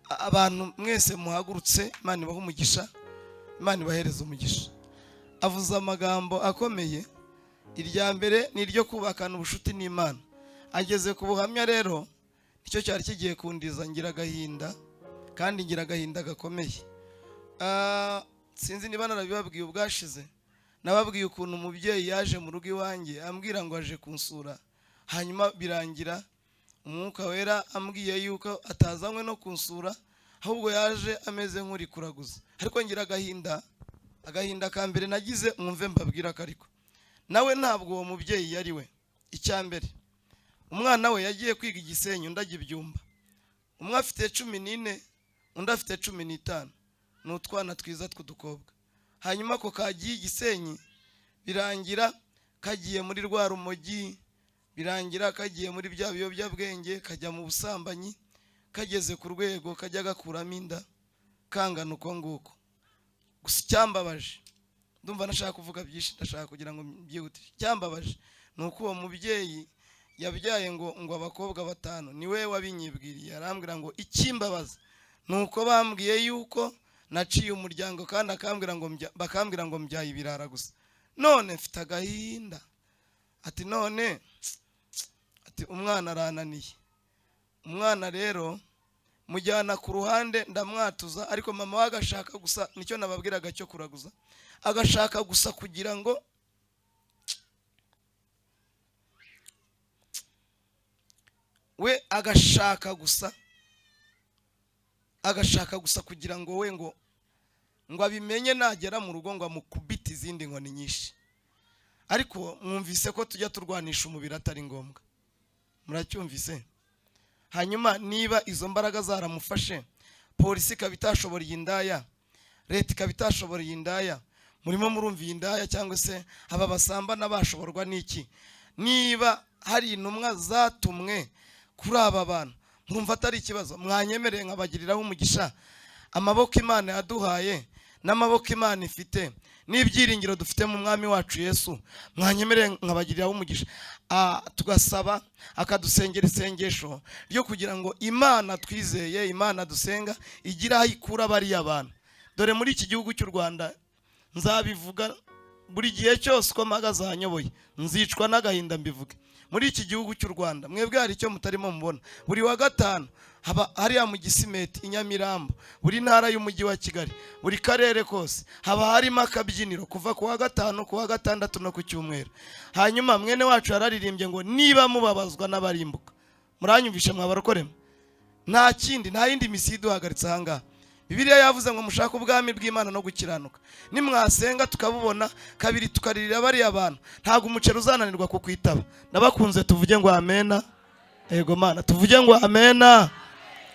[SPEAKER 2] abantu mwese muhagurutse, Imana ibahe umugisha, Imana ibahereze umugisha. Avuze amagambo akomeye. Irya mbere ni iryo kubakana ubucuti n'Imana. Ageze ku buhamya rero, nicyo cyari kigiye kundiza, ngira agahinda, kandi ngira agahinda gakomeye. Sinzi niba narabibabwiye ubwashize. Nababwiye ukuntu umubyeyi yaje mu rugo iwanjye ambwira ngo aje kunsura, hanyuma birangira Umwuka Wera ambwiye yuko atazanywe no kunsura, ahubwo yaje ameze nk'uri kuraguza. Ariko ngira agahinda ka mbere nagize, mwumve mbabwira ko ariko nawe ntabwo uwo mubyeyi yari we. Icyambere, umwana we yagiye kwiga Igisenyi, undi ajya Ibyumba. Umwe afite 14, undi afite 15. Ni utwana twiza tw'udukobwa. Hanyuma ko kagiye Igisenyi, birangira kagiye muri rwa rumogi, birangira kagiye muri bya biyobyabwenge, kajya mu busambanyi, kageze ku rwego kajya gakuramo inda, kangana uko nguko. Gusa icyambabaje, ndumva nashaka kuvuga byinshi, ndashaka kugira ngo byihutire. Icyambabaje ni uko uwo mubyeyi yabyaye ngo abakobwa 5, ni we wabinyibwiriye. Arambwira ngo ikimbabaza ni uko bambwiye yuko naciye umuryango, kandi bakambwira ngo mbyaye ibirara gusa. None mfite agahinda. Ati none umwana arananiye. Umwana rero mujyana ku ruhande ndamwatuza, ariko mama we agashaka gusa, nicyo nababwiraga cyo kuraguza, agashaka gusa kugira ngo we agashaka gusa kugira ngo we ngo abimenye nagera mu rugo ngo amukubite izindi nkoni nyinshi, ariko mwumvise ko tujya turwanisha umubiri atari ngombwa, muracyumvise? Hanyuma niba izo mbaraga zaramufashe, polisi ikaba itashoboreye indaya, leta ikaba itashoboreye indaya, murimo murumva indaya cyangwa se aba basambana bashoborwa n'iki? Niba hari intumwa zatumwe kuri aba bantu, murumva atari ikibazo? Mwanyemereye nkabagiriraho umugisha amaboko Imana yaduhaye n'amaboko Imana ifite n'ibyiringiro dufite mu mwami wacu Yesu, mwanyemereye nkabagiriraho umugisha tugasaba akadusengera isengesho ryo kugira ngo Imana twizeye, Imana dusenga igira aho ikura bariya abantu. Dore muri iki gihugu cy'u Rwanda, nzabivuga buri gihe cyose uko mpagaze ahanyoboye, nzicwa n'agahinda mbivuge. Muri iki gihugu cy'u Rwanda, mwebwe hari icyo mutarimo mubona, buri wa gatanu haba hariya mu Gisimeti, i Nyamirambo, buri ntara y'umujyi wa Kigali, buri karere kose haba harimo akabyiniro kuva ku wa gatanu, ku wa gatandatu no ku cyumweru. Hanyuma mwene wacu yararirimbye ngo niba mubabazwa n'abarimbuka. Muranyumvishe mwabarokorema? Nta kindi, nta yindi misi iduhagaritse ahangaha. Bibiliya yavuze ngo mushaka ubwami bw'Imana no gukiranuka. Nimwasenga tukabubona, kabiri tukaririra bariya abantu, ntago umuceri uzananirwa kukwitaba. Nabakunze tuvuge ngo amena. Ego Mana, tuvuge ngo amena.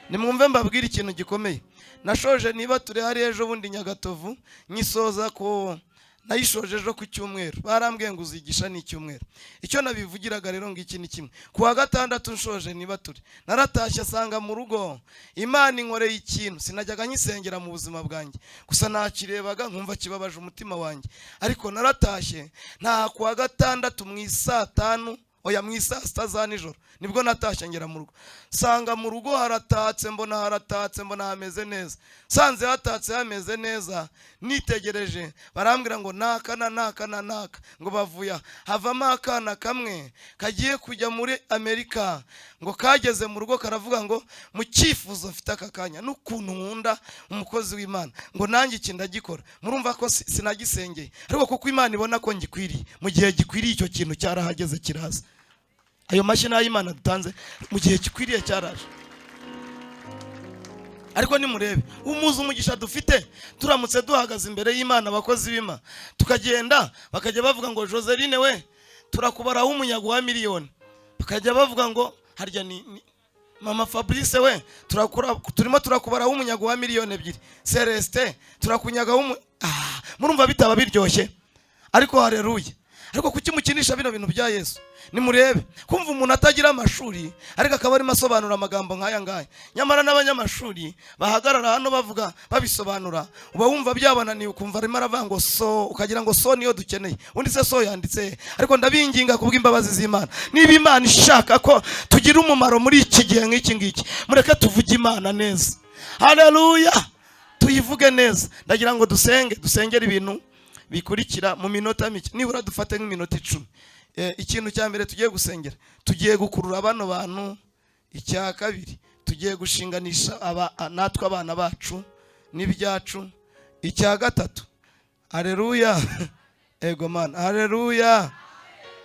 [SPEAKER 2] Nimwumve mbabwira ikintu gikomeye. Nashoje niba turi hari ejo bundi Nyagatovu, nyisoza ko nayishoje ejo ku cyumweru. Barambwiye ngo uzigisha ni cyumweru. Icyo nabivugiraga rero ngo iki ni kimwe. Ku wa gatandatu nshoje niba turi, naratashye asanga mu rugo Imana inkoreye ikintu sinajyaga nyisengera mu buzima bwanjye, gusa nakirebaga nkumva kibabaje umutima wanjye. Ariko naratashye nta ku wa gatandatu mu saa 5, oya mu saa 6 za nijoro nibwo natashye ngera mu rugo, sanga mu rugo haratatse, mbona hameze neza. Sanze hatatse hameze neza, nitegereje barambwira ngo naka ngo bavuya havamo akana kamwe kagiye kujya muri Amerika, ngo kageze mu rugo karavuga ngo mu cyifuzo mfite aka kanya n'ukuntu nkunda umukozi w'Imana, ngo nanjye iki ndagikora. Murumva ko sinagisengeye, ariko kuko Imana ibona ko ngikwiriye, mu gihe gikwiriye icyo kintu cyarahageze kiraza. Ayo mashina y'Imana dutanze mu gihe gikwiriye cyaraje. Ariko nimurebe umuzi umugisha dufite, turamutse duhagaze imbere y'Imana abakozi b'Imana, tukagenda bakajya bavuga ngo Joseline we turakubaraho umunyago wa miliyoni, bakajya bavuga ngo harya ni Mama Fabrice we turimo turakubaraho umunyago wa miliyoni 2, Celeste turakunyagaho murumva bitaba biryoshye? Ariko haleluya. Ariko kuki mukinisha bino bintu bya Yesu? Nimurebe kumva umuntu atagira amashuri ariko akaba arimo asobanura amagambo nk'aya ngaya, nyamara n'abanyamashuri bahagarara hano bavuga babisobanura, uba wumva byabananiye, ukumva arimo aravuga ngo so, ukagira ngo so niyo dukeneye, undi se so yanditse. Ariko ndabinginga kubw'imbabazi z'Imana, niba Imana ishaka ko tugira umumaro muri iki gihe nk'iki ngiki, mureke tuvuge Imana neza. Haleluya, tuyivuge neza. Ndagira ngo dusengere ibintu bikurikira mu minota mike, nibura dufate nk'iminota 10. Ikintu cya mbere tugiye gusengera, tugiye gukurura bano bantu. Icya kabiri, tugiye gushinganisha natwe abana bacu n'ibyacu. Icya gatatu, haleluya, ego Mana, haleluya.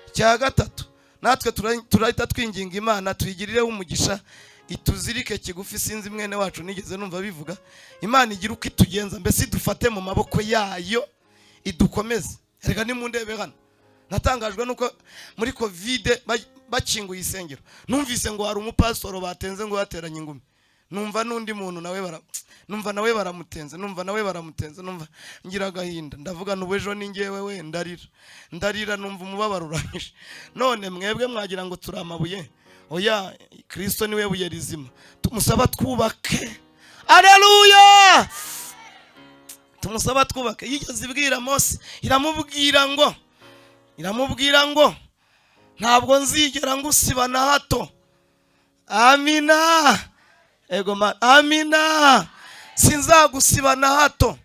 [SPEAKER 2] Icya gatatu, natwe turahita twinginga Imana tuyigirireho umugisha, ituzirike kigufi. Sinzi mwene wacu nigeze numva bivuga, Imana igira uko itugenza, mbese dufate mu maboko yayo idukomeze. Reka nimundebe hano, natangajwe nuko muri Covid bakinguye isengero, numvise ngo hari umupasoro batenze ngo yateranye ingumi, numva n'undi muntu numva nawe baramutenze, numva ngira agahinda, ndavuga n'ubejo ningewe we ndarira numva umubabaro uranyishe. None mwebwe mwagira ngo turi amabuye? Oya, Kristo niwe buye rizima, tumusaba twubake. Haleluya, tumusaba twubake. Yigeze ibwira Mose, iramubwira ngo ntabwo nzigera ngusiba na hato. Amina, ego Mana, amina. Sinzagusiba na hato,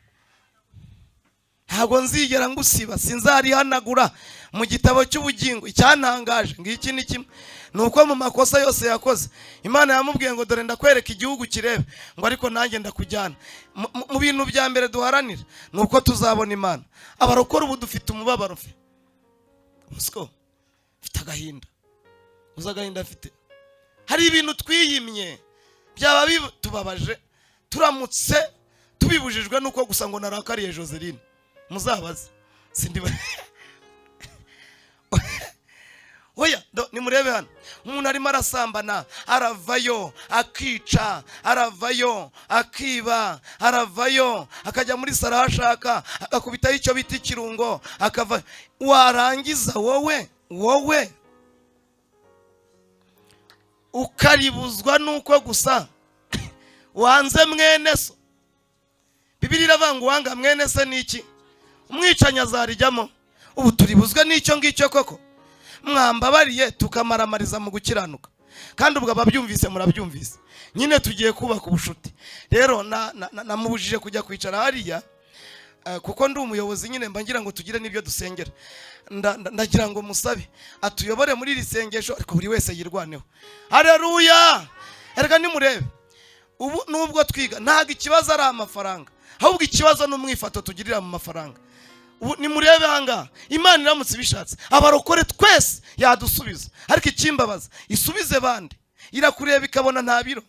[SPEAKER 2] ntabwo nzigera ngusiba, sinzarihanagura mu gitabo cy'ubugingo. Icyantangaje ngiki ni kimwe, nuko mu makosa yose yakoze Imana yamubwiye ngo dore ndakwereka igihugu kirebe, ngo ariko nanjye ndakujyana. Mu bintu bya mbere duharanira nuko tuzabona Imana. Abarokora ubu dufite umubabaro fe, usko mfite agahinda, uzagahinda afite. Hari ibintu twiyimye byaba bitubabaje, turamutse tubibujijwe nuko gusa ngo narakariye Joseline. Muzabaze sindi oya nimurebe hano, umuntu arimo arasambana, aravayo akica, aravayo akiba, aravayo akajya muri saro ashaka, akakubitaho icyo bita ikirungo, akava. Warangiza wowe ukaribuzwa nuko gusa wanze mwene so. Bibiliya iravuga ngo wanga mwene se niki? Umwicanyi azarijyamo. Ubu turibuzwa n'icyo ngicyo koko? Mwambabariye tukamaramariza mu gukiranuka, kandi ubwo ababyumvise murabyumvise. Nyine tugiye kubaka ubushuti. Rero namubujije kujya kwicara hariya, kuko ndi umuyobozi nyine mba ngira ngo tugire n'ibyo dusengera. Ndagira ngo musabe atuyobore muri iri sengesho, ariko buri wese yirwaneho. Haleluya! Erega nimurebe, ubu nubwo twiga ntago ikibazo ari amafaranga, ahubwo ikibazo n'umwifato tugirira mu mafaranga. Nimurebe hanga, Imana iramutse bishatse abarokore twese yadusubiza, ariko ikimbabaza isubize bande, irakureba ikabona nta biro,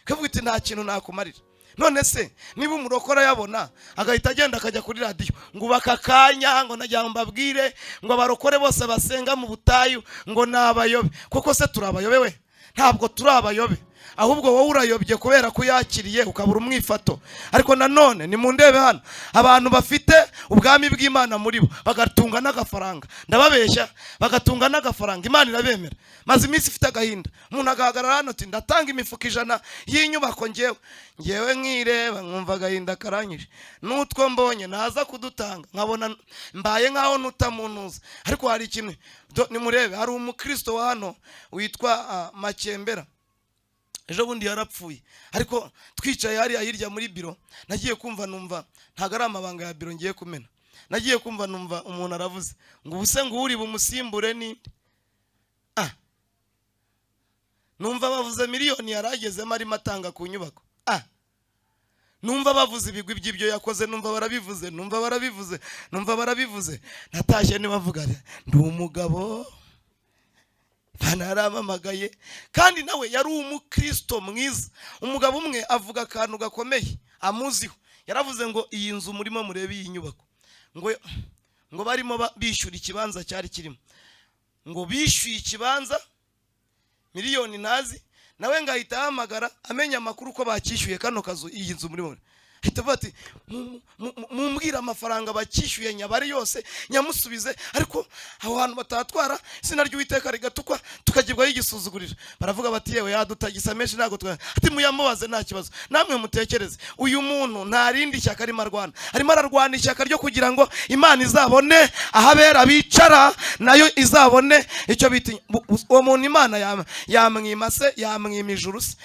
[SPEAKER 2] kavuga iti nta kintu nakumarira. None se niba umurokora yabona agahita agenda akajya kuri radio ngo bakakanya ngo najya mbabwire ngo abarokore bose basenga mu butayu ngo nabayobe, koko se turabayobe we? Ntabwo turabayobe, ahubwo wowe urayobye kubera ko yakiriye ukabura umwifato. Ariko nanone ni mundebe hano, abantu bafite ubwami bw'Imana muri bo bagatunga n'agafaranga, ndababeshya, bagatunga n'agafaranga, Imana irabemera. Maze iminsi ifite agahinda, umuntu agahagarara hano ati ndatanga imifuka 100 y'inyubako, ngewe nkireba nkumva agahinda karanyije, n'utwo mbonye naza kudutanga nkabona mbaye nkaho nutamunuza. Ariko hari ikintu nimurebe, hari umukristo wa hano witwa Makembera, ejo bundi yarapfuye, ariko twicaye hariya hirya muri biro, nagiye kumva numva ntago ari amabanga ya biro ngiye kumena. Nagiye kumva numva umuntu aravuze ngo ubuse ngo uri bumusimbure ni numva bavuze miliyoni yaragezemo arimo atanga ku nyubako. Numva bavuze ibigwi by'ibyo yakoze, numva barabivuze. Natashye nibavuga ndi umugabo, banaramamagaye, kandi nawe yari umukristo mwiza. Umugabo umwe avuga akantu gakomeye amuziho, yaravuze ngo iyi nzu murimo murebe iyi nyubako, ngo barimo bishyura ikibanza cyari kirimo, ngo bishyuye ikibanza miliyoni nazi, nawe ngahita ahamagara amenya amakuru ko bakishyuye kano kazu, iyi nzu murimo. Hita bati mumbwira amafaranga bakishyuye nyabari yose nyamusubize, ariko aho hantu batatwara izina ry'Uwiteka rigatukwa tukagirwaho igisuzugurira. Baravuga bati yewe yadutagisa menshi ntago ati muyamubaze nta kibazo. Namwe mutekereze, uyu muntu nta rindi shyaka arimo ararwana ishyaka ryo kugira ngo Imana izabone ahabera bicara, nayo izabone icyo biti. Uwo muntu Imana yamwima se, yamwima ijuru se?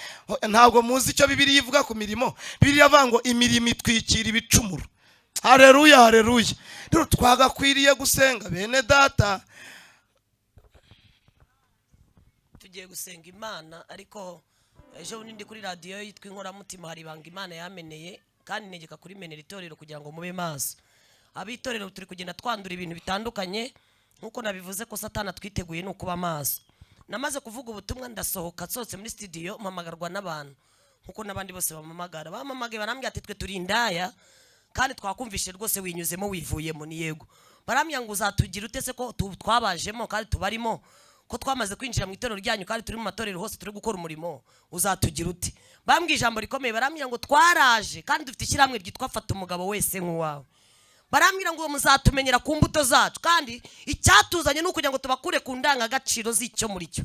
[SPEAKER 2] Ntabwo muzi icyo Bibiliya ivuga ku mirimo. Bibiliya avuga ngo imirimo itwikira ibicumuro. Haleluya, haleluya. Rero twagakwiriye gusenga bene data,
[SPEAKER 1] tugiye gusenga Imana. Ariko ejo bundi ndi kuri radio yitwa Inkoramutima, hari ibanga Imana yameneye, kandi negeka kuri menera itorero kugira ngo mube maso. Abitorero turi kugenda twandura ibintu bitandukanye, nkuko nabivuze ko Satana twiteguye no kuba maso. Namaze kuvuga ubutumwa ndasohoka, sohotse muri studio mpamagarwa n'abantu nkuko nabandi bose bamamagara, bamamagaye barambya ati twe turi indaya, kandi twakumvishe rwose winyuzemo wivuyemo. Ni yego, barambya ngo uzatugira utese ko twabajemo kandi tubarimo, ko twamaze kwinjira mu itorero ryanyu kandi turi mu matorero hose turi gukora umurimo, uzatugira uti? Bambwiye ijambo rikomeye, barambya ngo twaraje kandi dufite ishyirahamwe ryitwa Fata umugabo wese nk'uwawe. Barambwira ngo muzatumenyera ku mbuto zacu, kandi icyatuzanye nukugira ngo tubakure ku ndangagaciro z'icyo muri cyo.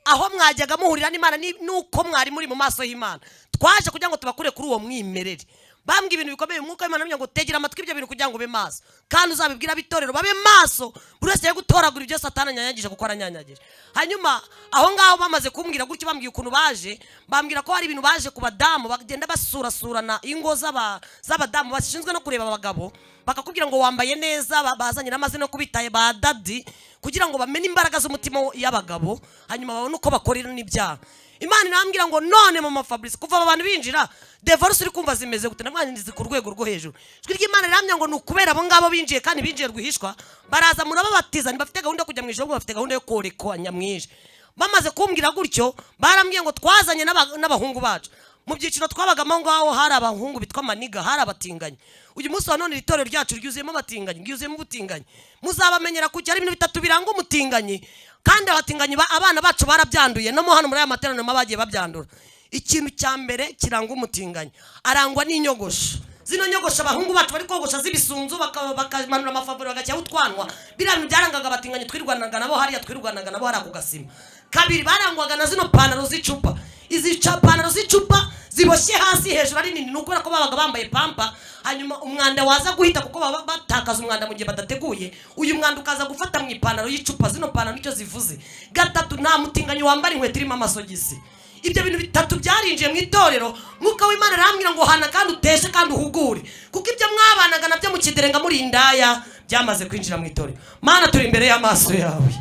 [SPEAKER 1] Aho mwajyaga muhurira n'Imana nuko mwari muri mu maso y'Imana, twaje kugira ngo tubakure kuri uwo mwimerere. Bambwiye ibintu bikomeye, umwuka w'Imana ambwira ngo tegera amatwi ibyo bintu kugira ngo ube maso, kandi uzabibwira abitorero babe maso, buri wese gutoragura ibyo Satana anyanyagije gukora anyanyagije. Hanyuma aho ngaho bamaze kumbwira gutyo, bambwiye ukuntu baje, bambwira ko hari ibintu baje ku badamu bagenda basurasurana ingo z'abadamu bashinzwe no kureba abagabo, bakakubwira ngo wambaye neza, bazanye n'amazina no kubitaye ba dadi, kugira ngo bamenye imbaraga z'umutima y'abagabo, hanyuma babone uko bakorera n'ibyaha. Imana irambwira ngo none mama Fabrice, kuva abantu binjira divorce uri kumva zimeze gute, namwanyize ku rwego rwo hejuru. Ijwi ry'Imana irambwira ngo nukubera abo ngabo binjiye, kandi binjiye rwihishwa, baraza murababatiza, ntibafite gahunda yo kujya mu ijuru, bafite gahunda yo korekoanya mwije. Bamaze kumbwira gutyo, barambwiye ngo twazanye n'abahungu bacu, mu byiciro twabagamo ngaho hari abahungu bitwa maniga, hari abatinganyi. Uyu munsi wa none itorero ryacu ryuzuyemo abatinganyi, ryuzuyemo ubutinganyi. Muzabamenyera kuki ari ibintu bitatu biranga umutinganyi, kandi abatinganyi abana bacu barabyanduye, no mu hano muri aya materaniro bagiye babyandura. Ikintu cya mbere kiranga umutinganyi, arangwa n'inyogosho. Zino nyogosho abahungu bacu bari kogosha z'ibisunzu bakamanura amafavuro bagacya utwanwa, biriya bintu byarangaga abatinganyi twirwanaga nabo hariya, twirwanaga nabo hariya ku Gasima. Kabiri barangwaga na zino pantaro z'icupa. Izi pantaro z'icupa ziboshye hasi, hejuru ari nini, nuko ko babaga bambaye pampa, hanyuma umwanda waza guhita kuko baba batakaza umwanda mu gihe badateguye, uyu mwanda ukaza gufata mu ipantaro y'icupa. Zino pantaro nicyo zivuze. Gatatu, nta mutinganyi wambara inkweto irimo amasogisi. Ibyo bintu bitatu byarinjiye mu itorero. Mwuka w'Imana arambwira ngo hana kandi uteshe kandi uhugure, kuko ibyo mwabanaga nabyo mu kiderenga muri indaya byamaze kwinjira mu itorero. Mana, turi imbere y'amaso yawe,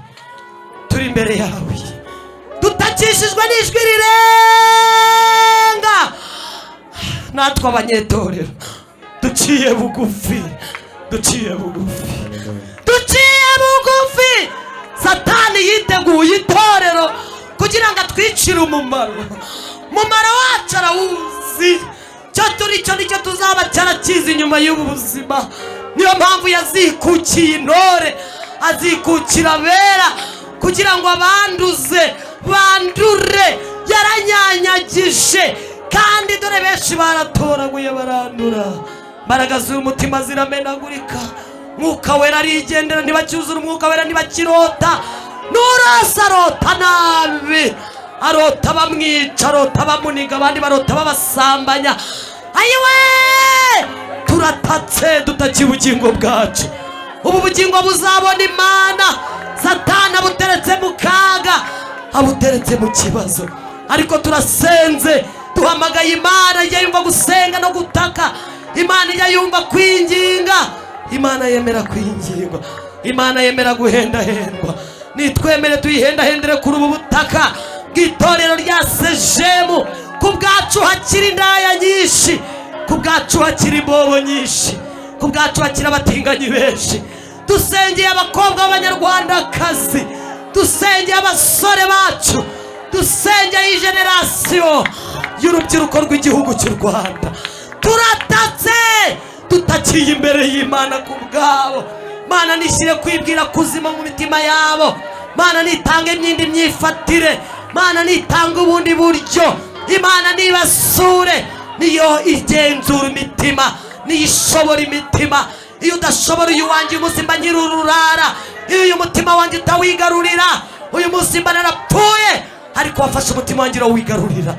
[SPEAKER 1] turi imbere yawe, dutakishijwe n'ijwi rirenga. Natwe abanyetorero duciye bugufi, duciye bugufi, duciye bugufi. Satani yiteguye itorero kugira ngo atwicire umumaro. Umumaro wacu arawuzi, cyo turi cyo nicyo tuzaba cyarakiza inyuma y'ubu buzima. Niyo mpamvu yazikukiye intore, azikukira abera kugira ngo abanduze bandure. Yaranyanyagije kandi dore benshi baratoraguye barandura. Imbaraga z'umutima ziramenagurika. Mwuka wera arigendera, ntibacyuzura umwuka wera, ntibakirota. Nurasa arota nabi, arota bamwica, arota bamuniga, abandi barota babasambanya. Ayiwe, turatatse dutakiye ubugingo bwacu. Ubu bugingo buzabona Imana. Satani abuteretse mu kaga, abuteretse mu kibazo, ariko turasenze, duhamagaye Imana. Ijya yumva gusenga no gutaka. Imana ijya yumva kwinginga. Imana yemera kwingirwa, Imana yemera guhendahendwa. Nitwemere tuyihendahendere kuri ubu butaka bw'itorero rya Sejemu. Ku bwacu hakiri indaya nyinshi, ku bwacu hakiri imbobo nyinshi, ku bwacu hakiri abatinganyi benshi. Dusengeye abakobwa b'abanyarwandakazi, dusengeye abasore bacu, dusengeye ijenerasiyo y'urubyiruko rw'igihugu cy'u Rwanda. Turatatse dutakiye imbere y'Imana ku bwabo. Mana, nishyire kwibwira kuzima mu mitima yabo. Mana, nitange imyindi myifatire. Mana, nitange ubundi buryo. Imana nibasure, niyo igenzura imitima, niyo ishobora imitima. Iyo udashobora uyu wanjye umunsi mba nyir'ururara, iyo uyu mutima wanjye utawigarurira, uyu munsi mba narapfuye. Ariko wafashe umutima wanjye urawigarurira.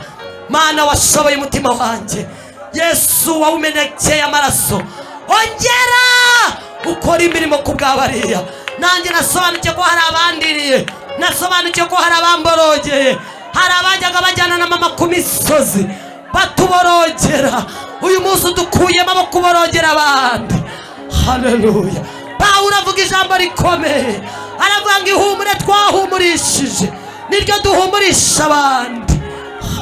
[SPEAKER 1] Mana, washoboye umutima wanjye. Yesu wawumenekeye amaraso, ongera ukora imirimo ku bw'abariya. Nanjye nasobanukiye ko hari abandiriye, nasobanukiye ko hari abamborogeye, hari abajyaga bajyana na mama ku misozi batuborogera. Uyu munsi udukuyemo abo kuborogera abandi. Haleluya. Pawulo avuga ijambo rikomeye, aravuga ngo ihumure twahumurishije niryo duhumurisha abandi.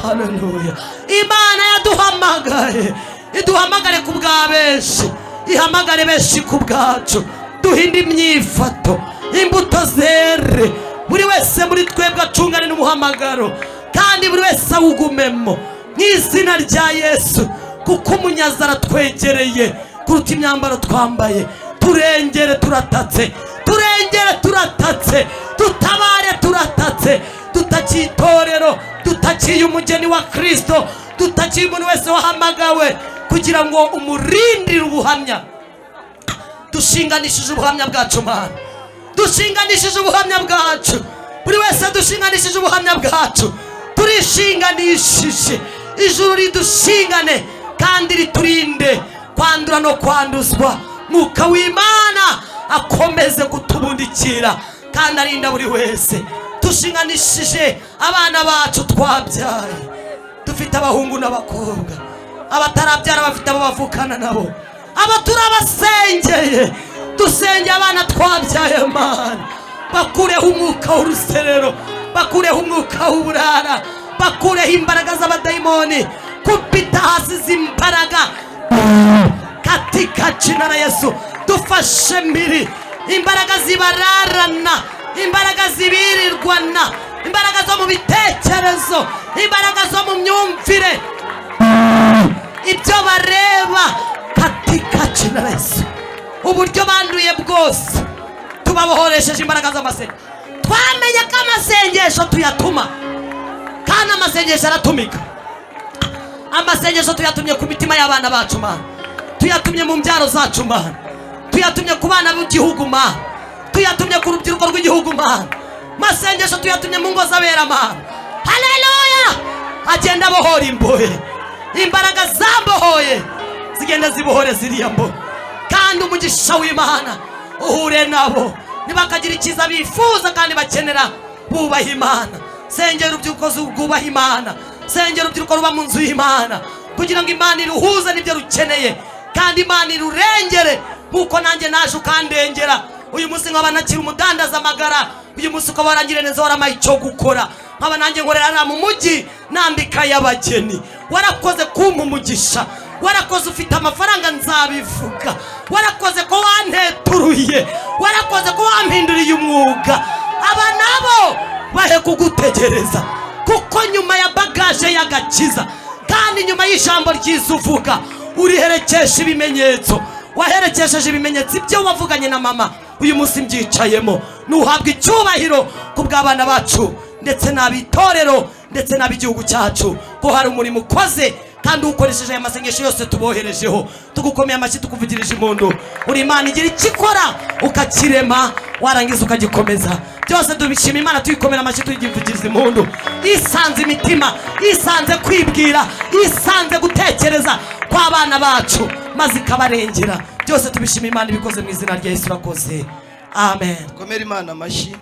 [SPEAKER 1] Haleluya. Imana yaduhamagaye, iduhamagare ku bwa benshi, ihamagare benshi ku bwacu. Duhinde imyifato, imbuto zere, buri wese muri twebwe acungane n'umuhamagaro, kandi buri wese awugumemo mu izina rya Yesu. Kuko umunyazi aratwegereye kuruta imyambaro twambaye. Turengere turatatse, turengere turatatse, dutabare turatatse. Dutakiye itorero, dutakiye umugeni wa Kristo, dutakiye umuntu wese wahamagawe kugira ngo umurindire ubuhamya. Dushinganishije ubuhamya bwacu Mana, dushinganishije ubuhamya bwacu. Buri wese dushinganishije ubuhamya bwacu, turishinganishije. Ijuru ridushingane kandi riturinde kwandura no kwanduzwa. Mwuka w'Imana akomeze kutubundikira kandi arinda buri wese. Dushinganishije abana bacu twabyaye, dufite abahungu n'abakobwa, abatarabyara bafite abo bavukana nabo, aba turabasengeye. Dusengeye abana twabyaye Mana, bakureho umwuka w'uruserero, bakureho umwuka w'uburara, bakureho imbaraga z'abadayimoni. Kupita hasi z'imbaraga katika jina la Yesu. Dufashe mbiri imbaraga zibararana, imbaraga zibirirwana, imbaraga zo mu bitekerezo, imbaraga zo mu myumvire. ibyo bareba katika jina la Yesu, uburyo banduye bwose tubabohoresheje imbaraga z'amasengesho. Twamenye ko amasengesho tuyatuma, kandi amasengesho aratumika. Amasengesho tuyatumye ku mitima y'abana bacu Mana, tuyatumye mu mbyaro zacu Mana, tuyatumye ku bana b'igihugu Mana, tuyatumye ku rubyiruko rw'igihugu Mana. Masengesho tuyatumye mu ngo z'abera Mana. Haleluya! Agenda abohora imbohe, imbaraga zambohoye zigenda zibohore ziriya mbohe, kandi umugisha w'Imana uhure nabo, nibakagira icyiza bifuza kandi bakenera bubaha Imana. Sengera urubyiruko rwubaha Imana, sengera urubyiruko ruba mu nzu y'Imana, kugira ngo Imana iruhuze n'ibyo rukeneye, kandi Imana irurengere nkuko nanjye naje ukandengera. Uyu munsi nkaba nakiri umudandaza amagara, uyu munsi ukaba warangire neza waramaye icyo gukora, nkaba nanjye nkorera mu mujyi nambika y'abageni. Warakoze kumpa umugisha, warakoze ufite amafaranga nzabivuga, warakoze ko wanteturuye, warakoze ko wampinduriye umwuga. Aba nabo bahe kugutegereza, kuko nyuma ya bagaje y'agakiza kandi nyuma y'ijambo ryiza uvuga uriherekesha ibimenyetso. Waherekesheje ibimenyetso ibyo wavuganye na mama, uyu munsi mbyicayemo. Nuhabwa icyubahiro ku bw'abana bacu ndetse n'abitorero ndetse n'ab'igihugu cyacu, ko hari umurimo ukoze kandi ukoresheje aya masengesho yose tuboherejeho. Tugukomeye amashyi, tukuvugirije impundu. Uri Imana igira icyo ikora ukakirema, warangiza ukagikomeza. Byose tubishima Imana, tuyikomera amashyi, tuyivugiriza impundu. Isanze imitima, isanze kwibwira, isanze gutekereza kw'abana bacu, maze ikabarengera. Byose tubishima Imana ibikoze mu izina rya Yesu. Urakoze, amen.
[SPEAKER 2] Komera Imana amashyi.